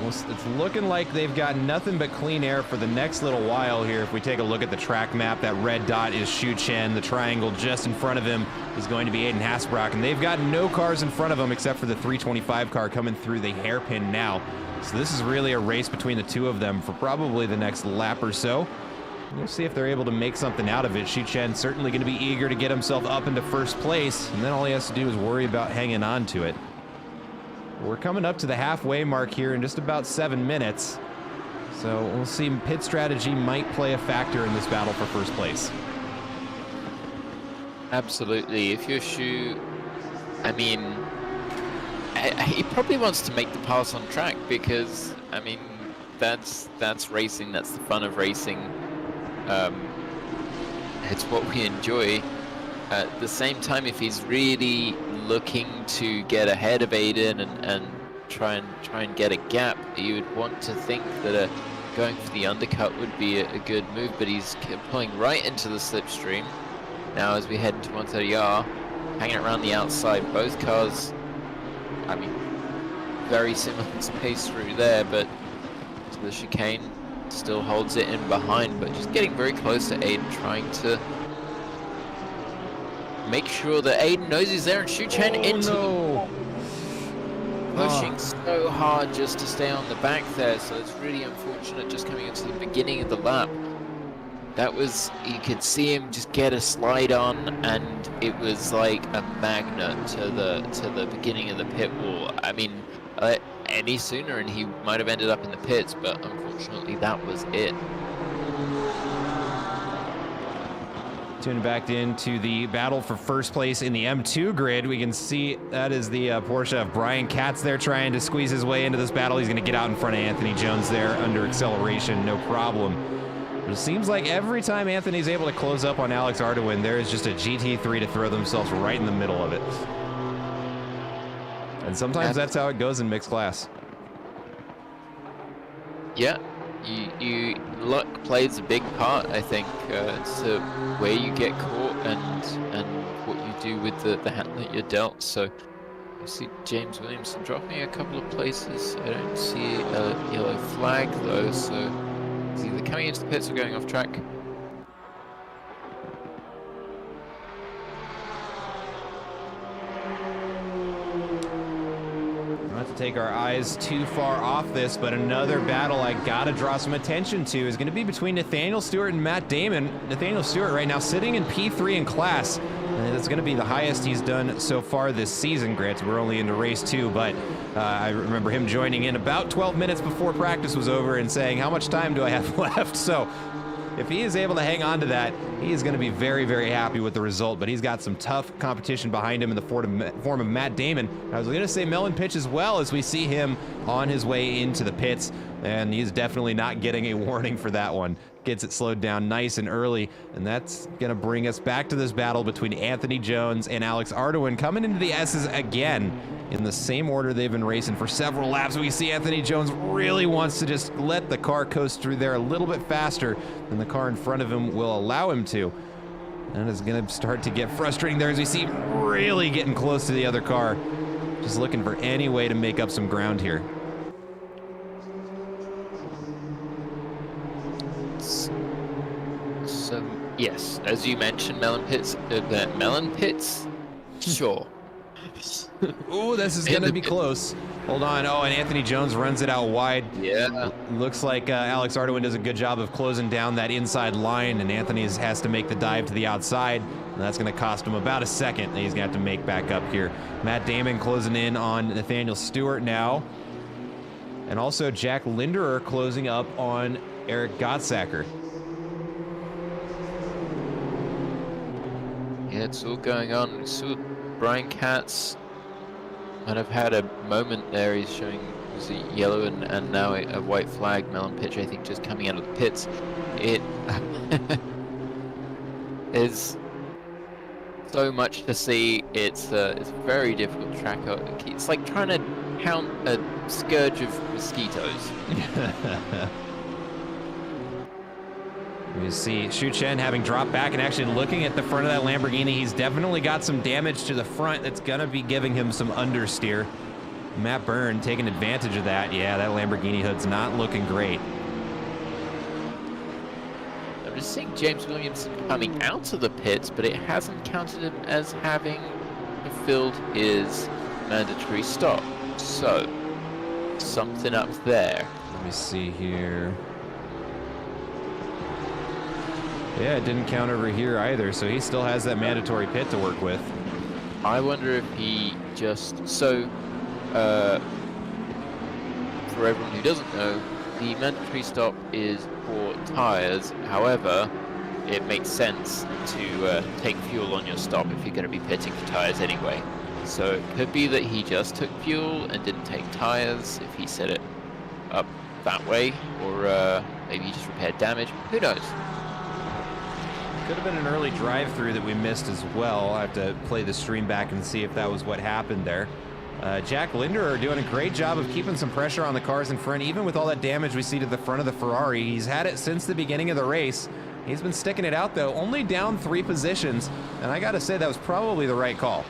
It's looking like they've got nothing but clean air for the next little while here. If we take a look at the track map, that red dot is Xu Chen. The triangle just in front of him is going to be Aiden Hasselbrock, and they've got no cars in front of them except for the 325 car coming through the hairpin now. So this is really a race between the two of them for probably the next lap or so. We'll see if they're able to make something out of it. Xu Chen certainly going to be eager to get himself up into first place, and then all he has to do is worry about hanging on to it. We're coming up to the halfway mark here in just about 7 minutes. So we'll see, pit strategy might play a factor in this battle for first place. Absolutely. If you're Xu, I mean, he probably wants to make the pass on track because, I mean, that's racing. That's the fun of racing. It's what we enjoy. At the same time, if he's really looking to get ahead of Aiden and try and get a gap, you would want to think that going for the undercut would be a good move, but he's pulling right into the slipstream. Now as we head into 130R, hanging around the outside, both cars, I mean, very similar pace through there, but to the chicane, still holds it in behind, but just getting very close to Aiden, trying to make sure that Aiden knows he's there, and Xu Chen pushing so hard just to stay on the back there, so it's really unfortunate just coming into the beginning of the lap. That was, you could see him just get a slide on, and it was like a magnet to the beginning of the pit wall. I mean, any sooner and he might have ended up in the pits, but unfortunately that was it. Tuning back into the battle for first place in the M2 grid, we can see that is the Porsche of Brian Katz there trying to squeeze his way into this battle. He's going to get out in front of Anthony Jones there under acceleration, no problem. But it seems like every time Anthony's able to close up on Alex Ardoin, there is just a GT3 to throw themselves right in the middle of it. And sometimes that's how it goes in mixed class. Yeah. Luck plays a big part, I think, to where you get caught and what you do with the hand that you're dealt. So I see James Williamson dropping a couple of places. I don't see a yellow flag though, so he's either coming into the pits or going off track. Not to take our eyes too far off this, but another battle I gotta draw some attention to is going to be between Nathaniel Stewart and Matt Damon. Nathaniel Stewart right now sitting in P3 in class, and that's going to be the highest he's done so far this season. Granted, we're only into race 2, but I remember him joining in about 12 minutes before practice was over and saying, how much time do I have left? So if he is able to hang on to that, he is going to be very, very happy with the result. But he's got some tough competition behind him in the form of Matt Damon. I was going to say Mellon Pitch as well, as we see him on his way into the pits. And he's definitely not getting a warning for that one. Gets it slowed down nice and early. And that's going to bring us back to this battle between Anthony Jones and Alex Ardoin, coming into the S's again in the same order they've been racing for several laps. We see Anthony Jones really wants to just let the car coast through there a little bit faster than the car in front of him will allow him to. And it's going to start to get frustrating there as we see him really getting close to the other car. Just looking for any way to make up some ground here. It's So, yes, as you mentioned, melon pits. Melon pits? Sure. Ooh, this is In gonna the be pit. close. Hold on. Oh, and Anthony Jones runs it out wide. Yeah. Looks like Alex Ardoin does a good job of closing down that inside line, and Anthony has to make the dive to the outside. And that's going to cost him about a second that he's going to have to make back up here. Matt Damon closing in on Nathaniel Stewart now. And also Jack Linderer closing up on Eric Gottsacker. Yeah, it's all going on. We saw Brian Katz kind of had a moment there. He's showing was a yellow and now a white flag melon pitch, I think, just coming out of the pits. It is so much to see. It's a very difficult track. It's like trying to count a scourge of mosquitoes. You see Xu Chen having dropped back and actually looking at the front of that Lamborghini. He's definitely got some damage to the front that's going to be giving him some understeer. Matt Byrne taking advantage of that. Yeah, that Lamborghini hood's not looking great. I'm just seeing James Williamson coming out of the pits, but it hasn't counted him as having fulfilled his mandatory stop. So, something up there. Let me see here. Yeah, it didn't count over here either, so he still has that mandatory pit to work with. I wonder if he just... So, for everyone who doesn't know, the mandatory stop is for tyres. However, it makes sense to take fuel on your stop if you're going to be pitting for tyres anyway. So it could be that he just took fuel and didn't take tyres if he set it up that way, or maybe he just repaired damage. Who knows? Could have been an early drive-through that we missed as well. I have to play the stream back and see if that was what happened there. Jack Linderer doing a great job of keeping some pressure on the cars in front, even with all that damage we see to the front of the Ferrari. He's had it since the beginning of the race. He's been sticking it out, though, only down 3 positions, and I gotta say that was probably the right call.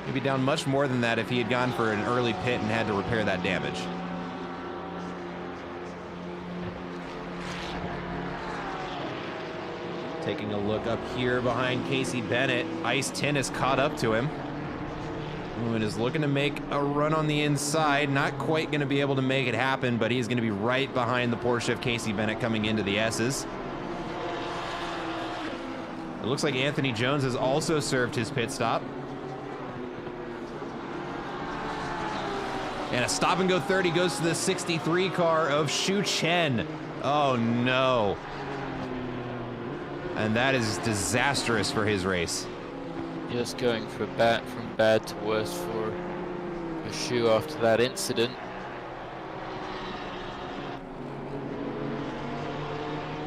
He'd be down much more than that if he had gone for an early pit and had to repair that damage. Taking a look up here behind Casey Bennett. Ice 10 has caught up to him. And is looking to make a run on the inside. Not quite going to be able to make it happen, but he's going to be right behind the Porsche of Casey Bennett coming into the S's. It looks like Anthony Jones has also served his pit stop. And a stop and go 30 goes to the 63 car of Xu Chen. Oh no. And that is disastrous for his race. Just going from bad to worse for Xu after that incident.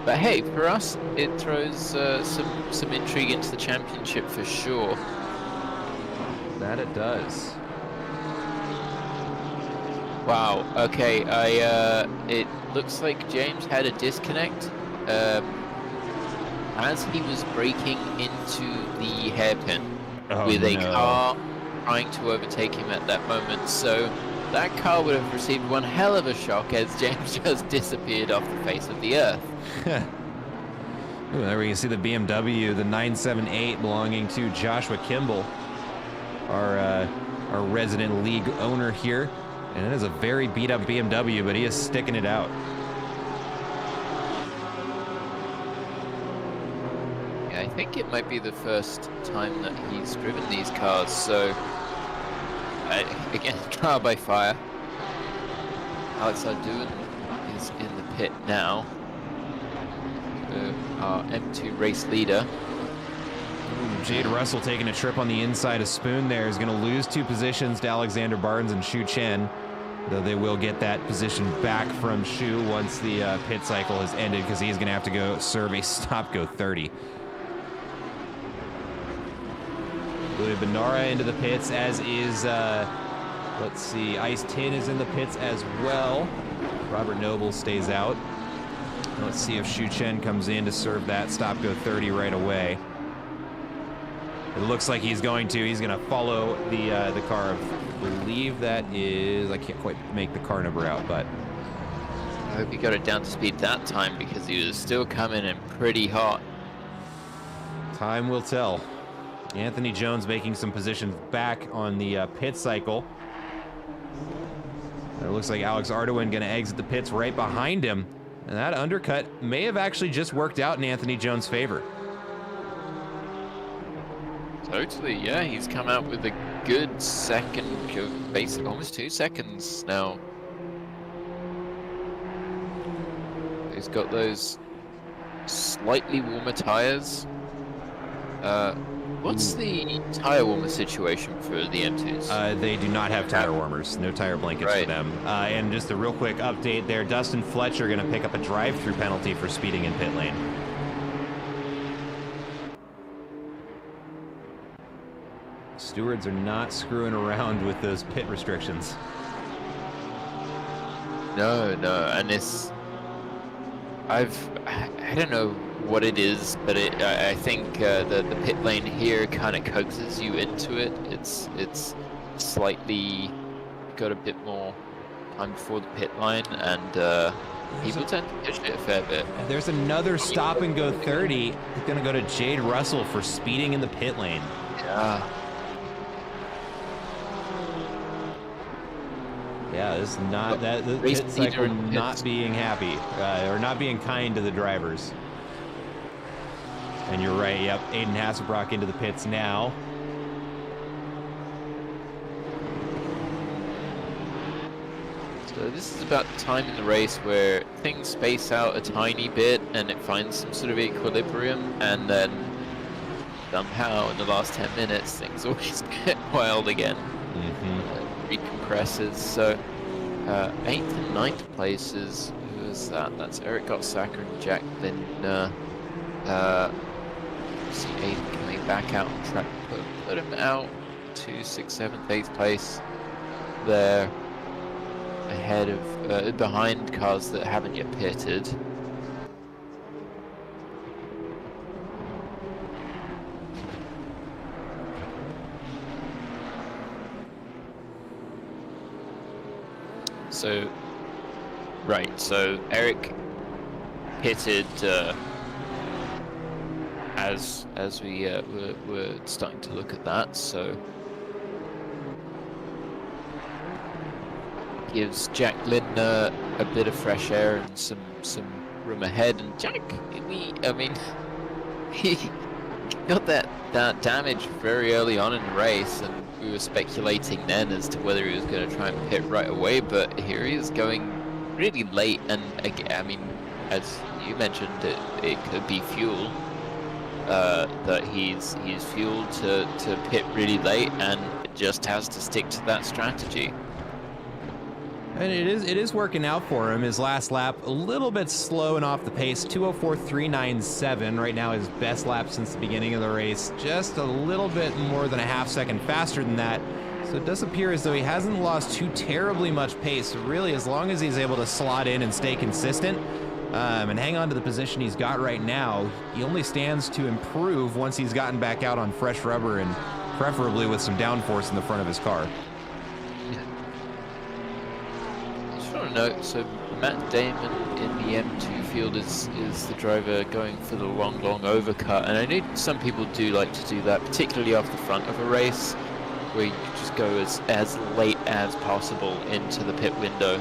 But hey, for us, it throws some intrigue into the championship for sure. That it does. Wow. Okay. It looks like James had a disconnect. As he was braking into the hairpin with a car trying to overtake him at that moment. So that car would have received one hell of a shock as James just disappeared off the face of the earth. Ooh, there we can see the BMW, the 978 belonging to Joshua Kimball, our resident league owner here. And it is a very beat up BMW, but he is sticking it out. I think it might be the first time that he's driven these cars, so again, trial by fire. Alex Ardoin is in the pit now. Our M2 race leader. Jade Russell taking a trip on the inside of Spoon there is going to lose 2 positions to Alexander Barnes and Xu Chen, though they will get that position back from Xu once the pit cycle has ended, because he's going to have to go serve a stop go 30. Louis Benara into the pits, as is, let's see, Ice Tin is in the pits as well. Robert Noble stays out. Let's see if Xu Chen comes in to serve that stop go 30 right away. It looks like he's going to follow the car. I believe that is, I can't quite make the car number out, but I hope he got it down to speed that time, because he was still coming in pretty hot. Time will tell. Anthony Jones making some positions back on the pit cycle. It looks like Alex Ardoin going to exit the pits right behind him. And that undercut may have actually just worked out in Anthony Jones' favor. Totally, yeah. He's come out with a good second of basically almost 2 seconds now. He's got those slightly warmer tires. What's the tire warmer situation for the M2s? They do not have tire warmers. No tire blankets for them. And just a real quick update there. Dustin Fletcher going to pick up a drive-through penalty for speeding in pit lane. Stewards are not screwing around with those pit restrictions. No, and it's... I don't know what it is, but I think the pit lane here kind of coaxes you into it. It's slightly got a bit more time before the pit line, and people tend to push it a fair bit. There's another stop and go 30. It's gonna go to Jade Russell for speeding in the pit lane. Yeah. Yeah, this is not that the pit cycle not being happy or not being kind to the drivers. And you're right. Yep, Aiden Hasselbrock into the pits now. So this is about the time in the race where things space out a tiny bit and it finds some sort of equilibrium, and then somehow in the last 10 minutes things always get wild again. Recompresses. So 8th and 9th places, who is that? That's Eric Gottsacker and Jack Lindner. See 8th coming back out on track, put him out to 6th, 7th, 8th place there, ahead of behind cars that haven't yet pitted. So, right, so Eric pitted as we were starting to look at that, so gives Jack Lindner a bit of fresh air and some room ahead. And Jack, I mean, he got that damage very early on in the race, and we were speculating then as to whether he was going to try and pit right away, but here he is going really late. And again, I mean, as you mentioned, it could be fuel, that he's fueled to pit really late and just has to stick to that strategy. And it is working out for him. His last lap, a little bit slow and off the pace, 2:04.397. Right now his best lap since the beginning of the race. Just a little bit more than a half second faster than that. So it does appear as though he hasn't lost too terribly much pace. So really, as long as he's able to slot in and stay consistent and hang on to the position he's got right now, he only stands to improve once he's gotten back out on fresh rubber and preferably with some downforce in the front of his car. Note, so Matt Damon in the M2 field is the driver going for the long overcut, and I know some people do like to do that, particularly off the front of a race, where you just go as late as possible into the pit window.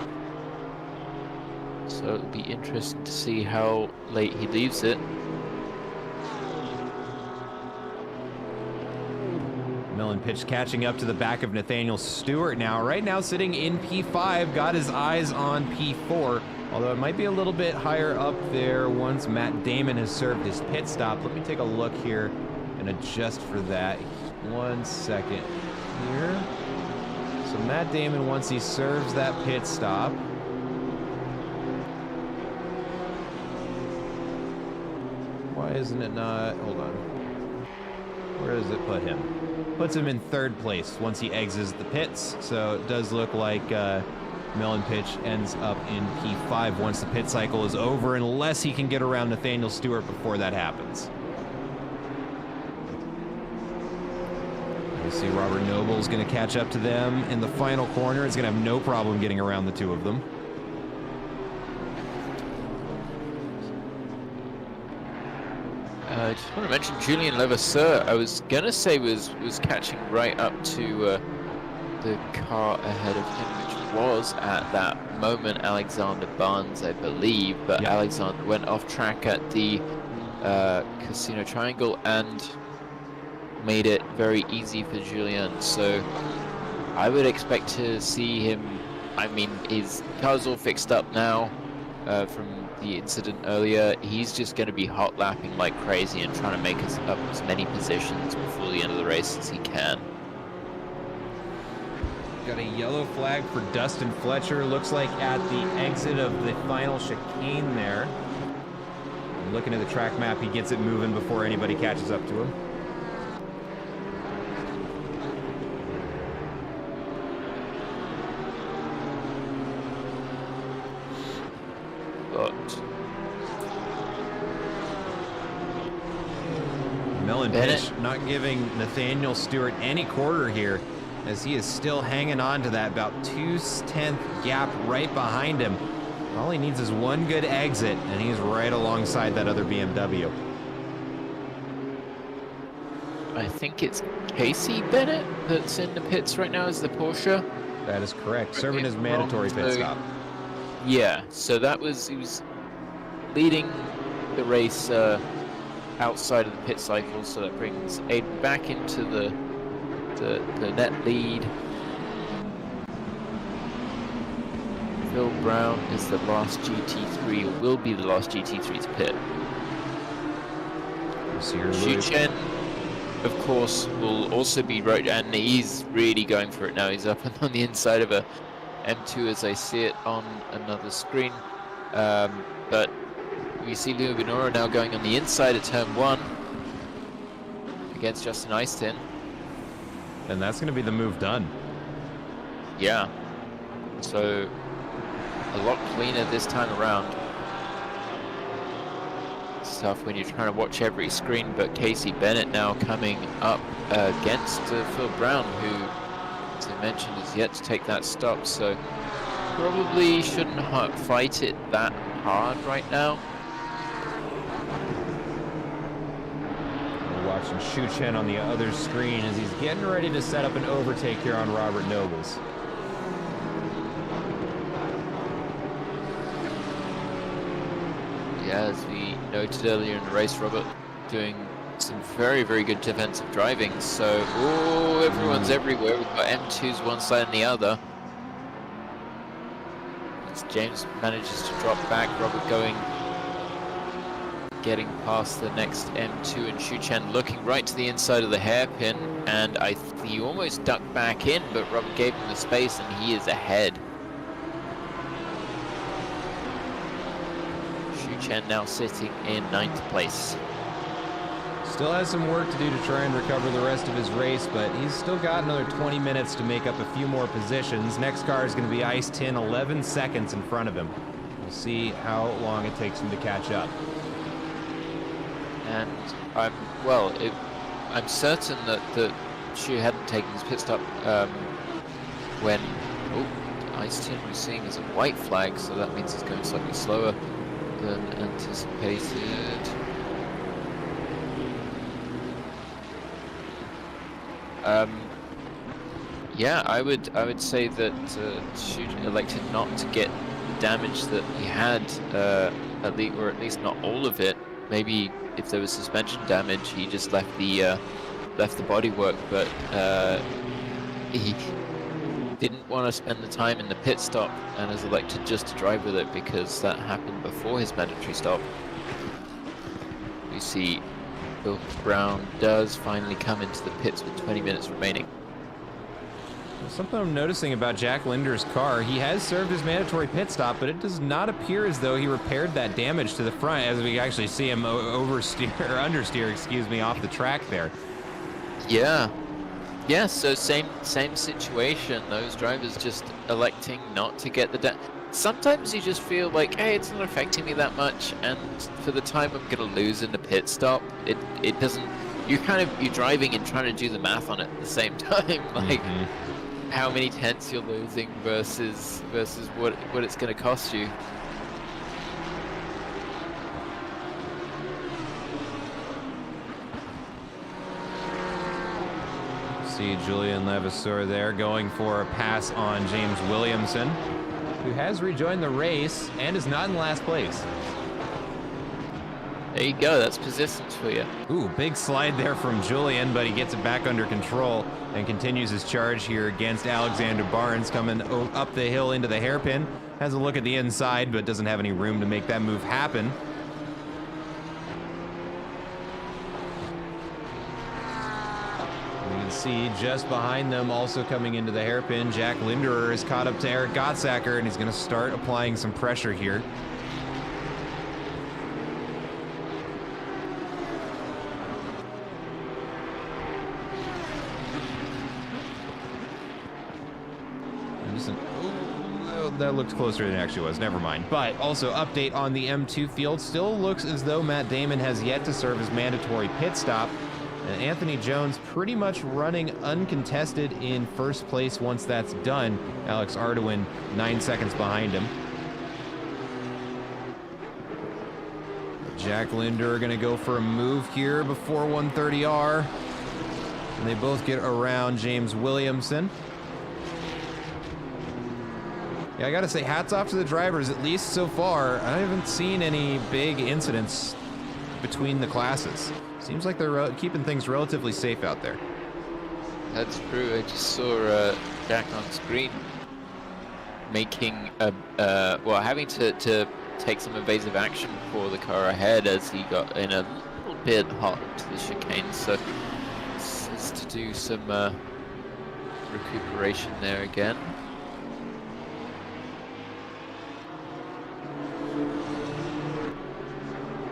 So it'll be interesting to see how late he leaves it. Millen pitch catching up to the back of Nathaniel Stewart now. Right now sitting in P5, got his eyes on P4, although it might be a little bit higher up there once Matt Damon has served his pit stop. Let me take a look here and adjust for that. 1 second here. So Matt Damon, once he serves that pit stop, why isn't it not, hold on. Where does it put him? Puts him in 3rd place once he exits the pits. So it does look like Millen pitch ends up in P5 once the pit cycle is over, unless he can get around Nathaniel Stewart before that happens. You see Robert Noble's going to catch up to them in the final corner. It's going to have no problem getting around the two of them. I just want to mention Julian Levasseur. I was gonna say was catching right up to the car ahead of him, which was at that moment Alexander Barnes, I believe. But Yep. Alexander went off track at the Casino Triangle and made it very easy for Julian. So I would expect to see him. I mean, his car's all fixed up now from the incident earlier. He's just going to be hot lapping like crazy and trying to make us up as many positions before the end of the race as he can. Got a yellow flag for Dustin Fletcher. Looks like at the exit of the final chicane there. And looking at the track map, he gets it moving before anybody catches up to him. Melon Pitch not giving Nathaniel Stewart any quarter here, as he is still hanging on to that about 2/10 gap right behind him. All he needs is one good exit, and he's right alongside that other BMW. I think it's Casey Bennett that's in the pits right now as the Porsche. That is correct. Serving his mandatory pit stop. Yeah, so he was leading the race outside of the pit cycle, so that brings Aiden back into the net lead. Phil Brown is the last GT3, or will be the last GT3 to pit. Xu Chen, of course, will also be right, and he's really going for it now. He's up on the inside of a M2 as I see it on another screen. But we see Leo Benora now going on the inside of turn 1 against Justin Eistin. And that's going to be the move done. Yeah. So a lot cleaner this time around. It's tough when you're trying to watch every screen, but Casey Bennett now coming up against Phil Brown, who, as I mentioned, is yet to take that stop, so probably shouldn't fight it that hard right now. We're watching Xu Chen on the other screen as he's getting ready to set up an overtake here on Robert Nobles. Yeah, as we noted earlier in the race, Robert doing some very, very good defensive driving. So, everyone's everywhere. We've got M2s one side and the other. As James manages to drop back, Robert getting past the next M2, and Xu Chen looking right to the inside of the hairpin, and he almost ducked back in, but Robert gave him the space, and he is ahead. Xu Chen now sitting in 9th place. Still has some work to do to try and recover the rest of his race, but he's still got another 20 minutes to make up a few more positions. Next car is going to be Ice Tin, 11 seconds in front of him. We'll see how long it takes him to catch up. And I'm certain that Xu hadn't taken his pit stop when Ice Tin we're seeing is a white flag, so that means he's going slightly slower than anticipated. Yeah, I would say that Xu elected not to get the damage that he had, at least not all of it. Maybe if there was suspension damage, he just left the bodywork, but he didn't want to spend the time in the pit stop and has elected just to drive with it because that happened before his mandatory stop. We see Phil Brown does finally come into the pits with 20 minutes remaining. Something I'm noticing about Jack Linder's car, he has served his mandatory pit stop, but it does not appear as though he repaired that damage to the front, as we actually see him understeer, off the track there. Yeah. Yeah, so same situation. Those drivers just electing not to get the sometimes you just feel like, hey, it's not affecting me that much, and for the time I'm gonna lose in the pit stop, it doesn't. You're driving and trying to do the math on it at the same time, like how many tenths you're losing versus what it's gonna cost you. See Julian Levasseur there going for a pass on James Williamson, who has rejoined the race and is not in last place. There you go, that's persistence for you. Ooh, big slide there from Julian, but he gets it back under control and continues his charge here against Alexander Barnes, coming up the hill into the hairpin. Has a look at the inside, but doesn't have any room to make that move happen. You can see just behind them, also coming into the hairpin, Jack Linderer is caught up to Eric Gottsacker, and he's going to start applying some pressure here. That looked closer than it actually was. Never mind. But also, update on the M2 field. Still looks as though Matt Damon has yet to serve his mandatory pit stop. And Anthony Jones pretty much running uncontested in first place once that's done. Alex Ardoin 9 seconds behind him. Jack Linder are going to go for a move here before 130R. And they both get around James Williamson. Yeah, I gotta say, hats off to the drivers, at least so far. I haven't seen any big incidents between the classes. Seems like they're keeping things relatively safe out there. That's true. I just saw Jack on screen making well, having to take some evasive action for the car ahead as he got in a little bit hot to the chicane. So it's to do some recuperation there again.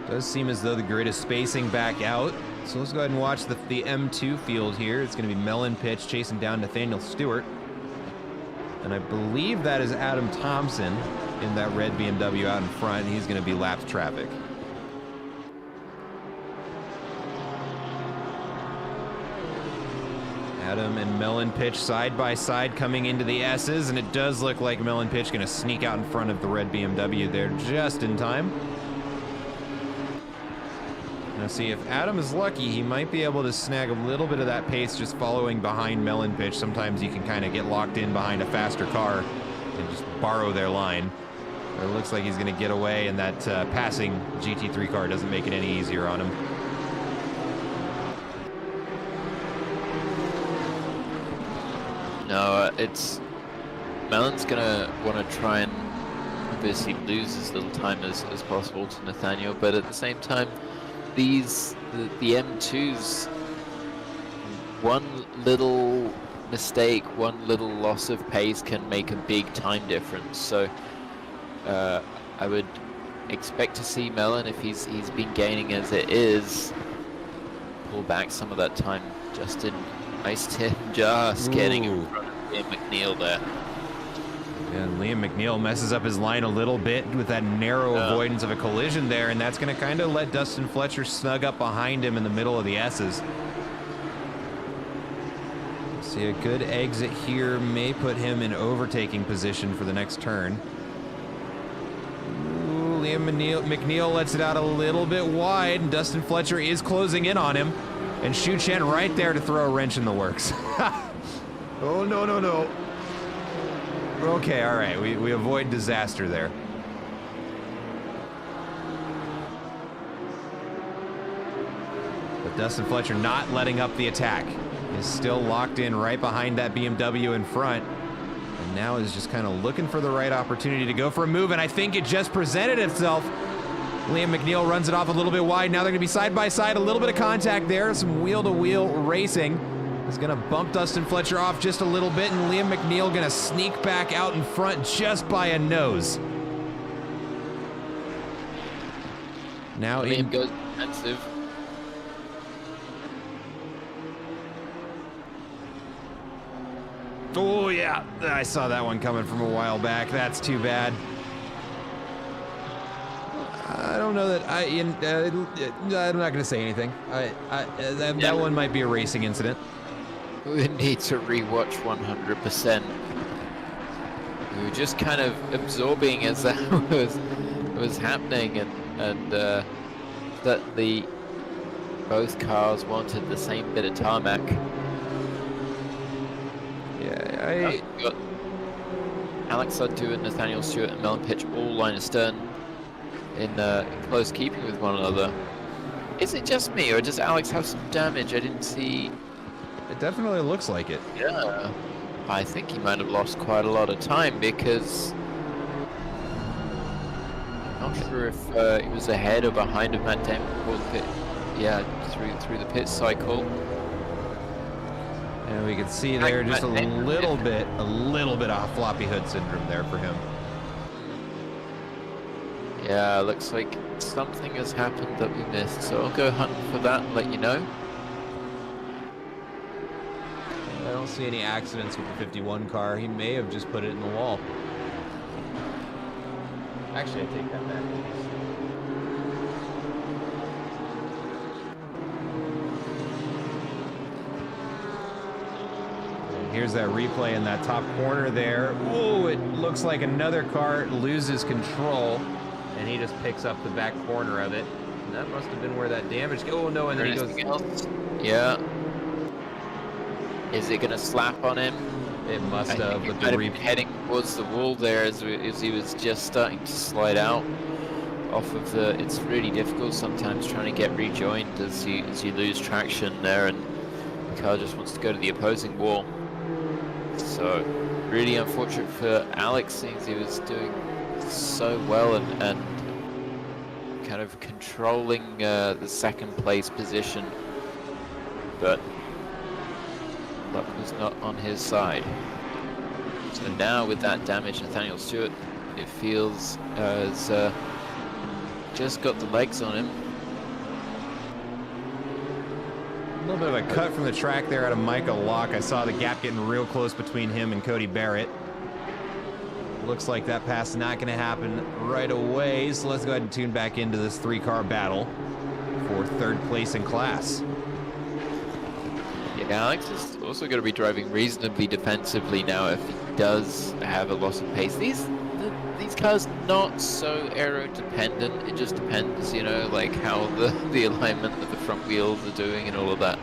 Does seem as though the grid is spacing back out. So let's go ahead and watch the M2 field here. It's going to be Mellon Pitch chasing down Nathaniel Stewart. And I believe that is Adam Thompson in that red BMW out in front. He's going to be lapped traffic. Adam and Mellon Pitch side by side coming into the S's, and it does look like Mellon Pitch going to sneak out in front of the red BMW there just in time. Now see, if Adam is lucky, he might be able to snag a little bit of that pace just following behind Mellon Pitch. Sometimes you can kind of get locked in behind a faster car and just borrow their line. But it looks like he's going to get away, and that passing GT3 car doesn't make it any easier on him. No, it's Mellon's gonna want to try and obviously lose as little time as possible to Nathaniel, but at the same time, the M2s, one little mistake, one little loss of pace can make a big time difference. So I would expect to see Mellon, if he's been gaining as it is, pull back some of that time. Justin, nice tip, just getting in front of Liam McNeil there. And Liam McNeil messes up his line a little bit with that narrow avoidance of a collision there, and that's going to kind of let Dustin Fletcher snug up behind him in the middle of the S's. See, a good exit here may put him in overtaking position for the next turn. Ooh, Liam McNeil lets it out a little bit wide, and Dustin Fletcher is closing in on him. And Xu Chen right there to throw a wrench in the works. Oh, no, no, no. Okay, all right, we avoid disaster there. But Dustin Fletcher not letting up the attack. He's still locked in right behind that BMW in front. And now is just kind of looking for the right opportunity to go for a move, and I think it just presented itself. Liam McNeil runs it off a little bit wide. Now they're going to be side by side, a little bit of contact there, some wheel-to-wheel racing. He's going to bump Dustin Fletcher off just a little bit, and Liam McNeil going to sneak back out in front just by a nose. Now Liam goes defensive. Oh, yeah, I saw that one coming from a while back. That's too bad. I don't know that I'm not going to say anything. That one might be a racing incident. We need to rewatch 100%. We were just kind of absorbing as that was happening, and that both cars wanted the same bit of tarmac. I You got Alex Undu and Nathaniel Stewart and Melon Pitch all line astern in close keeping with one another. Is it just me, or does Alex have some damage? I didn't see. it definitely looks like it. Yeah, I think he might have lost quite a lot of time because I'm not sure if he was ahead or behind of Matt Damon before the pit. Yeah, through the pit cycle. And we can see there just a little bit of floppy hood syndrome there for him. Yeah, looks like something has happened that we missed, so I'll go hunt for that and let you know. I don't see any accidents with the 51 car. He may have just put it in the wall. Actually, I take that back. Here's that replay in that top corner there. Ooh, it looks like another car loses control, and he just picks up the back corner of it. And that must have been where that damage. Oh no, and then he goes. Else? Yeah. Is it gonna slap on him? It must I have. think With he might the have been heading towards the wall there as he was just starting to slide out off of the. It's really difficult sometimes trying to get rejoined as you lose traction there, and the car just wants to go to the opposing wall. So really unfortunate for Alex, since he was doing so well and kind of controlling the second place position, but luck was not on his side. So now with that damage, Nathaniel Stewart, it feels has just got the legs on him. A little bit of a cut from the track there out of Michael Locke. I saw the gap getting real close between him and Cody Barrett. Looks like that pass is not going to happen right away, so let's go ahead and tune back into this three-car battle for third place in class. Yeah, Alex is also going to be driving reasonably defensively now if he does have a loss of pace. These cars not so aero dependent. It just depends, you know, like how the alignment of the front wheels are doing and all of that.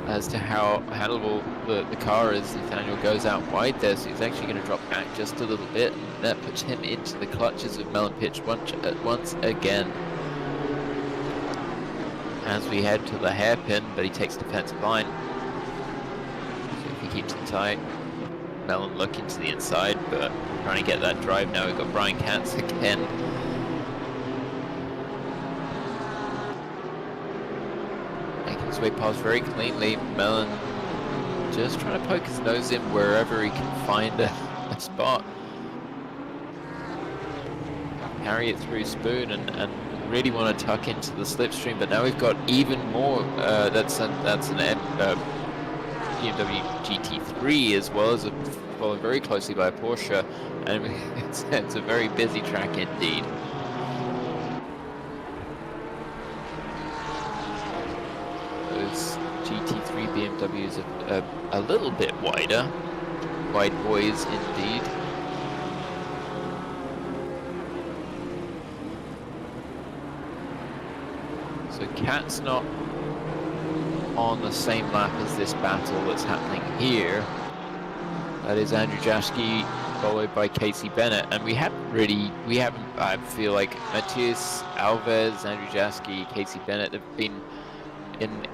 As to how handleable the car is, Nathaniel goes out wide there, so he's actually going to drop back just a little bit, and that puts him into the clutches of Melon Pitch once again. As we head to the hairpin, but he takes defensive line. So if he keeps it tight, Melon looking to the inside, but trying to get that drive now. We've got Brian Katz again. Making his way past very cleanly. Melon just trying to poke his nose in wherever he can find a spot. Carry it through Spoon and really want to tuck into the slipstream, but now we've got even more. That's an BMW GT3 as well as followed very closely by a Porsche, and it's a very busy track indeed. Those GT3 BMWs are a little bit wider, wide boys indeed. So Cat's not on the same lap as this battle that's happening here. That is Andrew Jaschke followed by Casey Bennett, and we haven't, I feel like Matthias Alves, Andrew Jaschke, Casey Bennett have been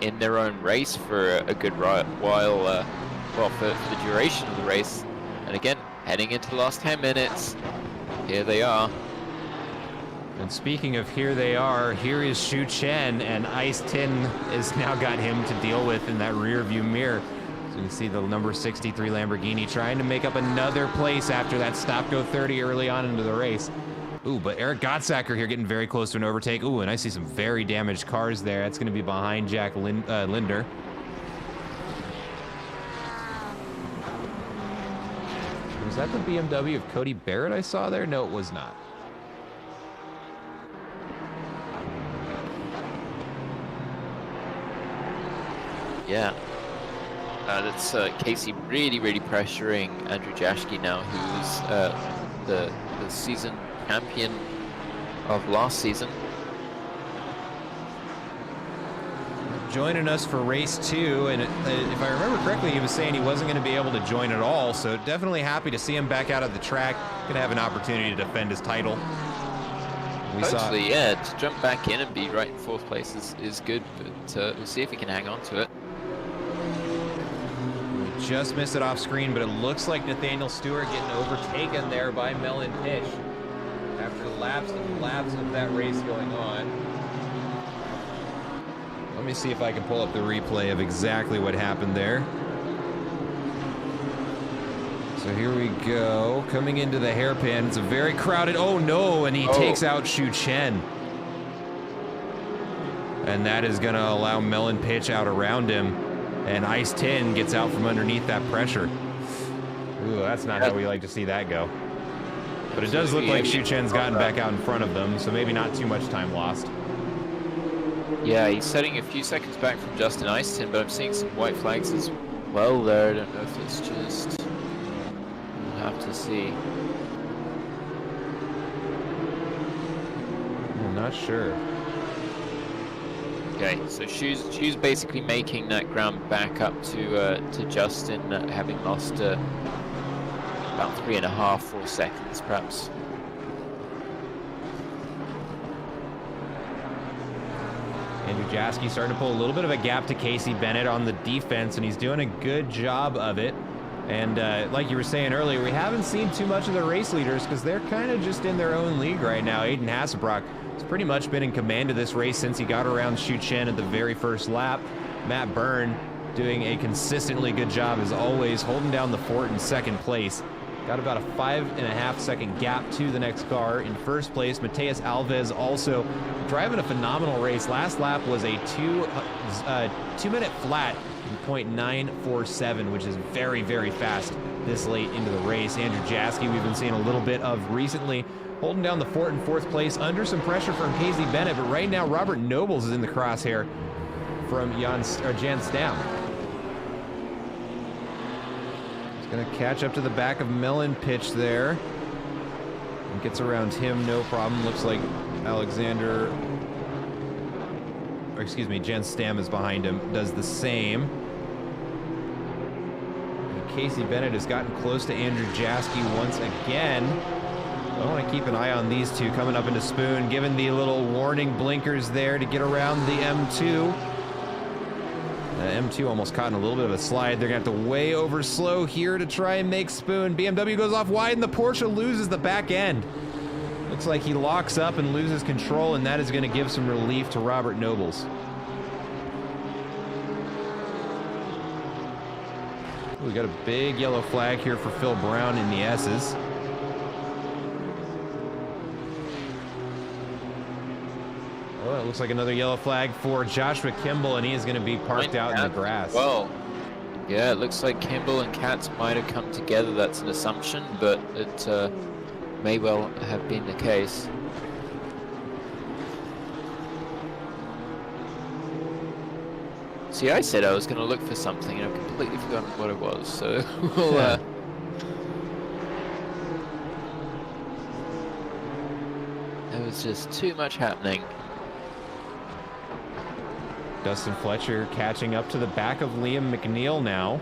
in their own race for a good while, well, for the duration of the race. And again, heading into the last 10 minutes, here they are. And speaking of here they are, here is Shu Chen, and Ice Tin has now got him to deal with in that rear view mirror. So you can see the number 63 Lamborghini trying to make up another place after that stop-go 30 early on into the race. Ooh, but Eric Gottsacker here getting very close to an overtake. Ooh, and I see some very damaged cars there. That's going to be behind Jack Linder. Was that the BMW of Cody Barrett I saw there? No, it was not. Yeah. That's Casey really pressuring Andrew Jaschke now, who's the season champion of last season. joining us for race 2, and if I remember correctly, he was saying he wasn't going to be able to join at all, so definitely happy to see him back out of the track. Going to have an opportunity to defend his title. Hopefully, yeah, to jump back in and be right in 4th place is good, but we'll see if he can hang on to it. We just missed it off screen, but it looks like Nathaniel Stewart getting overtaken there by Melon Pitch after laps and laps of that race going on. Let me see if I can pull up the replay of exactly what happened there. So here we go, coming into the hairpin. It's a very crowded, oh no, and he takes out Shu Chen. And that is gonna allow Melon Pitch out around him. And Ice Tin gets out from underneath that pressure. Ooh, that's not how we like to see that go. But it does look like Shu Chen's gotten back out in front of them, so maybe not too much time lost. Yeah, he's setting a few seconds back from Justin Ice Tin, but I'm seeing some white flags as well there. I don't know if it's just... have to see. I'm not sure. Okay, so Shu's basically making that ground back up to Justin, having lost about 3.5, 4 seconds perhaps. Andrew Jaski starting to pull a little bit of a gap to Casey Bennett on the defense, and he's doing a good job of it. And like you were saying earlier, we haven't seen too much of the race leaders because they're kind of just in their own league right now. Aiden Hasselbrock has pretty much been in command of this race since he got around Shu Chen at the very first lap. Matt Byrne doing a consistently good job as always, holding down the fort in 2nd place. Got about a 5.5 second gap to the next car. In 1st place, Mateus Alves also driving a phenomenal race. Last lap was a 2-minute flat in 0.947, which is very, very fast this late into the race. Andrew Jaski, we've been seeing a little bit of recently, holding down the fort in 4th place, under some pressure from Casey Bennett, but right now Robert Nobles is in the crosshair from Jan Stam. He's gonna catch up to the back of Melon Pitch there. And gets around him, no problem. Looks like Jen Stam is behind him, does the same. And Casey Bennett has gotten close to Andrew Jaski once again. I want to keep an eye on these two coming up into Spoon, giving the little warning blinkers there to get around the M2. M2 almost caught in a little bit of a slide. They're gonna have to way over slow here to try and make Spoon. BMW goes off wide and the Porsche loses the back end. Looks like he locks up and loses control, and that is going to give some relief to Robert Nobles. We got a big yellow flag here for Phil Brown in the S's. Oh, it looks like another yellow flag for Joshua Kimball, and he is going to be parked out in the grass. Well, yeah, it looks like Kimball and Katz might have come together. That's an assumption, but it may well have been the case. See, I said I was going to look for something, and I've completely forgotten what it was, so we'll... There was just too much happening. Dustin Fletcher catching up to the back of Liam McNeil now.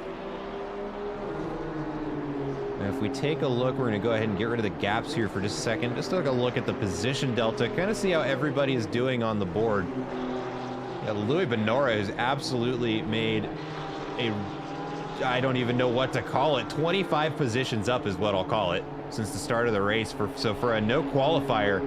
And if we take a look, we're going to go ahead and get rid of the gaps here for just a second. Just take a look at the position delta, kind of see how everybody is doing on the board. Yeah, Louis Benora has absolutely made a, I don't even know what to call it, 25 positions up is what I'll call it, since the start of the race. So for a no qualifier,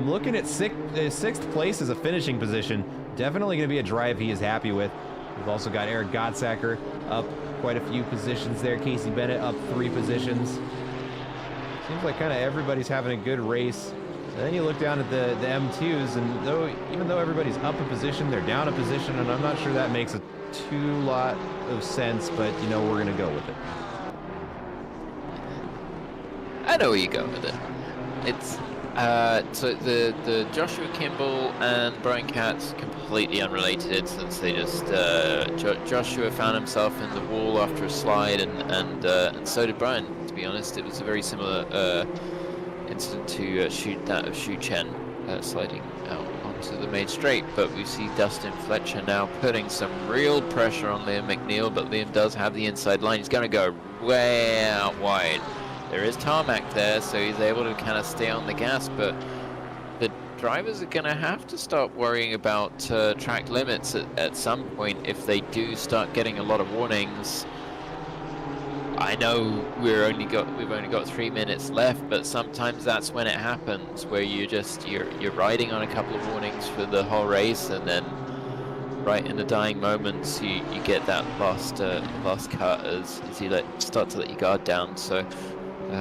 looking at sixth place as a finishing position, definitely going to be a drive he is happy with. We've also got Eric Gottsacker up quite a few positions there. Casey Bennett up 3 positions. Seems like kind of everybody's having a good race. And then you look down at the M2s, and even though everybody's up a position, they're down a position, and I'm not sure that makes a lot of sense, but you know, we're going to go with it. I know where you go with it. It's so the Joshua Kimball and Brian Katz completely unrelated, since they just Joshua found himself in the wall after a slide, and so did Brian. To be honest, it was a very similar incident to that of Shu Chen sliding out to the main straight, but we see Dustin Fletcher now putting some real pressure on Liam McNeil, but Liam does have the inside line. He's going to go way out wide. There is tarmac there, so he's able to kind of stay on the gas, but the drivers are going to have to start worrying about track limits at some point if they do start getting a lot of warnings. I know we've only got 3 minutes left, but sometimes that's when it happens, where you're riding on a couple of warnings for the whole race, and then right in the dying moments you get that last cut as you start to let your guard down. So really,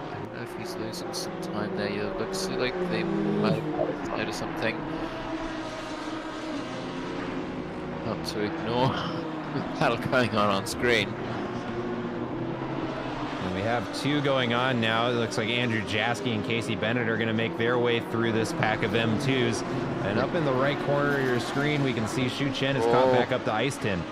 I don't know if he's losing some time there. It looks like they might have had or something. Not to ignore battle going on screen. And we have 2 going on now. It looks like Andrew Jaski and Casey Bennett are going to make their way through this pack of M2s. And up in the right corner of your screen, we can see Shu Chen has caught back up to Ice Tin.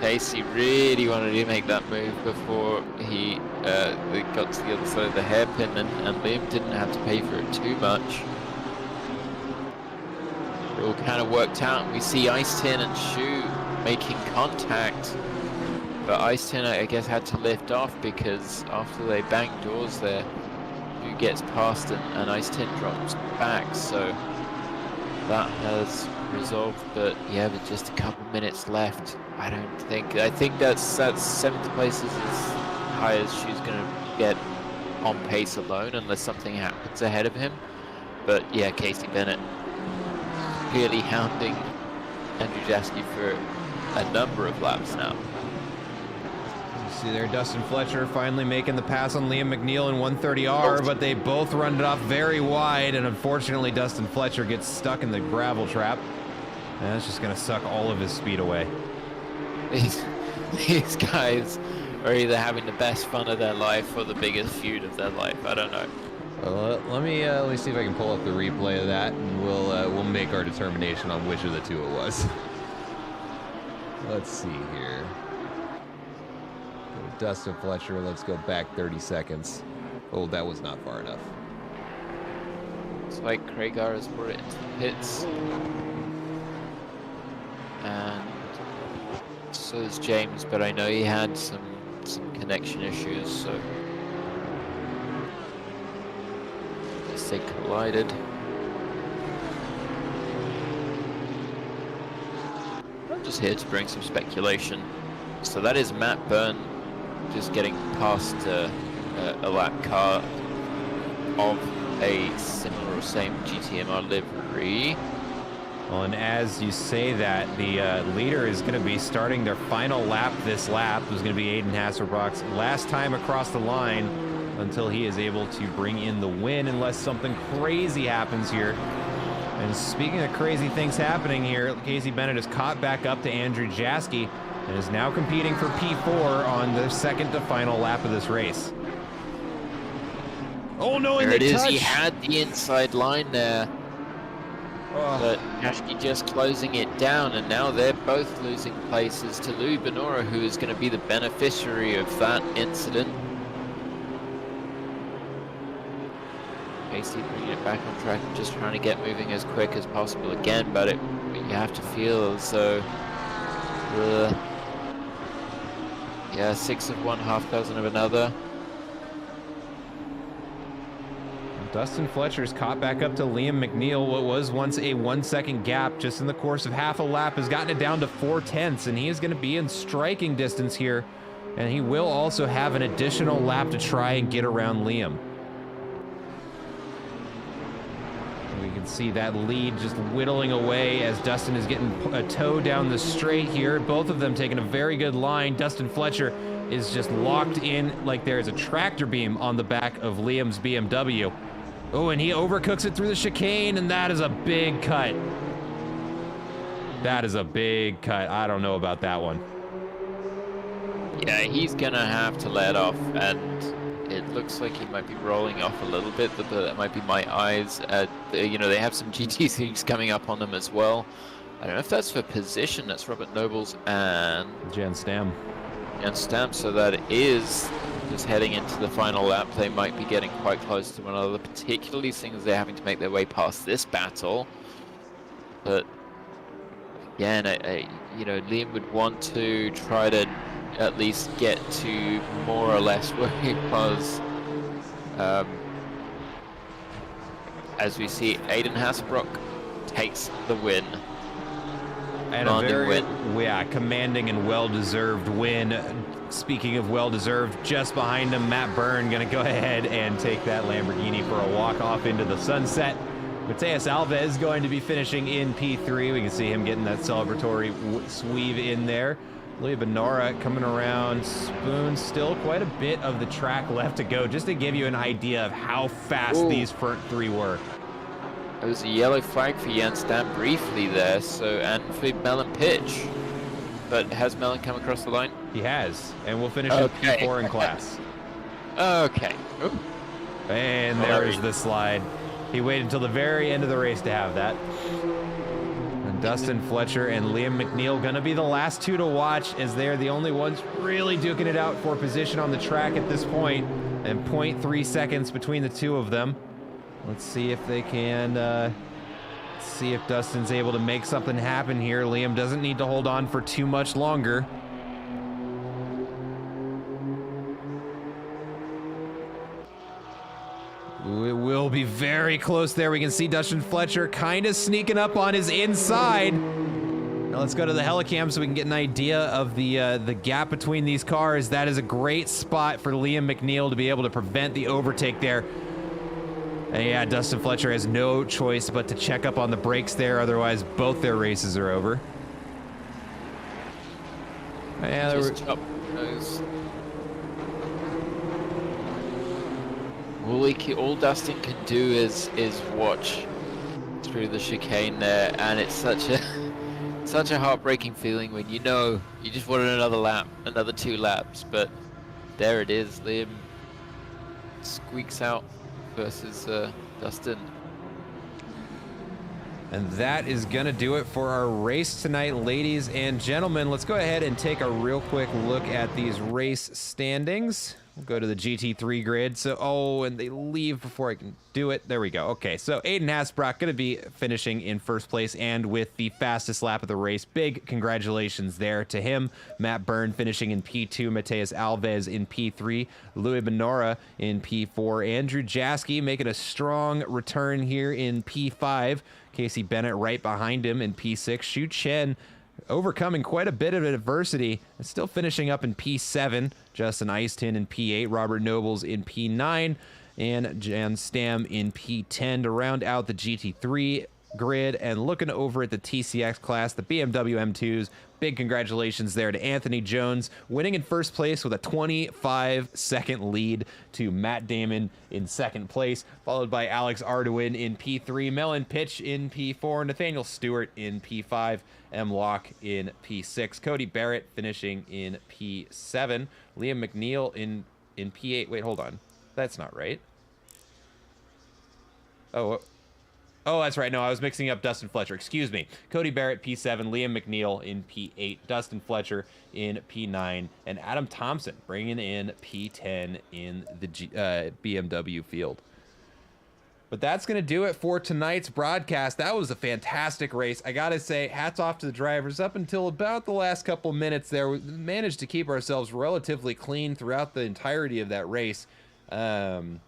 Casey really wanted to make that move before he got to the other side of the hairpin, and Liam didn't have to pay for it too much. It all kind of worked out, and we see Ice Tin and Shu making contact, but Ice Tin, I guess, had to lift off because after they bang doors there, Shu gets past and Ice Tin drops back, so that has resolved. But yeah, with just a couple minutes left, I think that's 7th place is as high as Shu's gonna get on pace alone, unless something happens ahead of him. But yeah, Casey Bennett clearly hounding Andrew Jaski for a number of laps now. You see there, Dustin Fletcher finally making the pass on Liam McNeil in 130R, but they both run it off very wide, and unfortunately Dustin Fletcher gets stuck in the gravel trap, and that's just going to suck all of his speed away. These guys are either having the best fun of their life or the biggest feud of their life. I don't know. Well, let me see if I can pull up the replay of that, and we'll make our determination on which of the 2 it was. Let's see here. Dustin Fletcher, let's go back 30 seconds. Oh, that was not far enough. Looks like Craigar has brought it into the pits. And so is James, but I know he had some connection issues, so I guess they collided. I'm just here to bring some speculation. So that is Matt Byrne just getting past a lap car of a similar or same GTMR livery. Well, and as you say that, the leader is going to be starting their final lap this lap. It was going to be Aiden Hasselbrock's last time across the line until he is able to bring in the win, unless something crazy happens here. And speaking of crazy things happening here, Casey Bennett is caught back up to Andrew Jaski and is now competing for P4 on the second to final lap of this race. Oh no, and there it is. touch. He had the inside line there. Oh. But Jaski just closing it down, and now they're both losing places to Louis Benora, who is going to be the beneficiary of that incident. Casey bringing it back on track and just trying to get moving as quick as possible again, but you have to feel as though yeah, 6 of one, half dozen of another. Dustin Fletcher's caught back up to Liam McNeil. What was once a 1 second gap just in the course of half a lap has gotten it down to 4/10, and he is going to be in striking distance here, and he will also have an additional lap to try and get around Liam. We can see that lead just whittling away as Dustin is getting a tow down the straight here. Both of them taking a very good line. Dustin Fletcher is just locked in like there is a tractor beam on the back of Liam's BMW. Oh, and he overcooks it through the chicane, and that is a big cut. That is a big cut. I don't know about that one. Yeah, he's gonna have to let off, and it looks like he might be rolling off a little bit, but that might be my eyes. You know, they have some GT3s coming up on them as well. I don't know if that's for position. That's Robert Nobles and Jen Stam. and Stamp, so that it is just heading into the final lap. They might be getting quite close to one another, particularly seeing as they're having to make their way past this battle. But again, you know, Liam would want to try to at least get to more or less where he was. As we see, Aiden Hasbrook takes the win. And a very, commanding and well-deserved win. Speaking of well-deserved, just behind him, Matt Byrne going to go ahead and take that Lamborghini for a walk off into the sunset. Mateus Alves going to be finishing in P3. We can see him getting that celebratory sweep in there. Louis Benora coming around Spoon. Still quite a bit of the track left to go, just to give you an idea of how fast these front three were. There was a yellow flag for Jan Stam briefly there, and for Melon Pitch. But has Melon come across the line? He has, and we'll finish in P4 in class. Okay. Ooh. And there is the slide. He waited until the very end of the race to have that. And Dustin Fletcher and Liam McNeil gonna be the last two to watch, as they're the only ones really duking it out for position on the track at this point, and 0.3 seconds between the two of them. Let's see if they can, see if Dustin's able to make something happen here. Liam doesn't need to hold on for too much longer. It will be very close there. We can see Dustin Fletcher kind of sneaking up on his inside. Now let's go to the helicam so we can get an idea of the gap between these cars. That is a great spot for Liam McNeil to be able to prevent the overtake there. And yeah, Dustin Fletcher has no choice but to check up on the brakes there, otherwise both their races are over. Yeah, all Dustin can do is watch through the chicane there, and it's such a heartbreaking feeling when you know you just wanted another lap, another 2 laps, but there it is. Liam squeaks out versus Dustin. And that is gonna do it for our race tonight, ladies and gentlemen. Let's go ahead and take a real quick look at these race standings. We'll go to the GT3 grid. So, and they leave before I can do it. There we go. Okay, so Aiden Hasbrock gonna be finishing in first place and with the fastest lap of the race. Big congratulations there to him. Matt Byrne finishing in P2, Mateus Alves in P3, Louis Benora in P4, Andrew Jaski making a strong return here in P5, Casey Bennett right behind him in P6, Xu Chen overcoming quite a bit of adversity and still finishing up in P7. Justin Eiston in P8, Robert Nobles in P9, and Jan Stam in P10 to round out the GT3 grid. And looking over at the TCX class, the BMW M2s, big congratulations there to Anthony Jones, winning in first place with a 25-second lead to Matt Damon in second place, followed by Alex Arduin in P3, Melon Pitch in P4, Nathaniel Stewart in P5, M. Locke in P6, Cody Barrett finishing in P7, Liam McNeil in P8. Wait, hold on. That's not right. Oh, that's right. No, I was mixing up Dustin Fletcher. Excuse me. Cody Barrett, P7, Liam McNeil in P8, Dustin Fletcher in P9, and Adam Thompson bringing in P10 in the BMW field. But that's going to do it for tonight's broadcast. That was a fantastic race. I got to say, hats off to the drivers. Up until about the last couple minutes there, we managed to keep ourselves relatively clean throughout the entirety of that race. And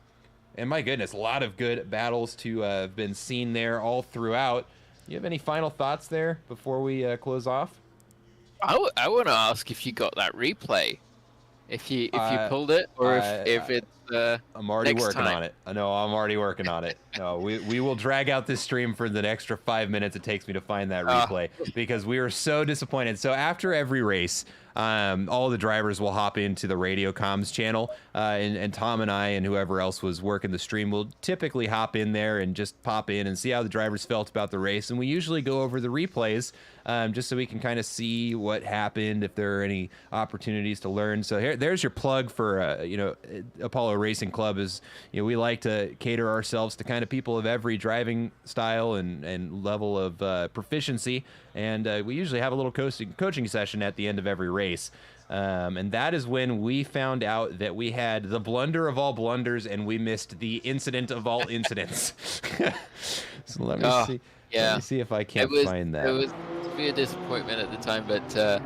my goodness, a lot of good battles to have been seen there all throughout. You have any final thoughts there before we close off? I want to ask if you got that replay, if you pulled it, or if it's I'm already working time. on it. No, I'm already working on it. No, we will drag out this stream for the extra 5 minutes it takes me to find that replay because we were so disappointed. So after every race, all the drivers will hop into the radio comms channel, and Tom and I and whoever else was working the stream will typically hop in there and just pop in and see how the drivers felt about the race. And we usually go over the replays just so we can kind of see what happened, if there are any opportunities to learn. So there's your plug for Apollo Racing Club is, we like to cater ourselves to kind of people of every driving style and level of proficiency, and we usually have a little coaching session at the end of every race. And that is when we found out that we had the blunder of all blunders, and we missed the incident of all incidents. So let me see. Yeah. Let me see if I can't find that. It was a disappointment at the time, but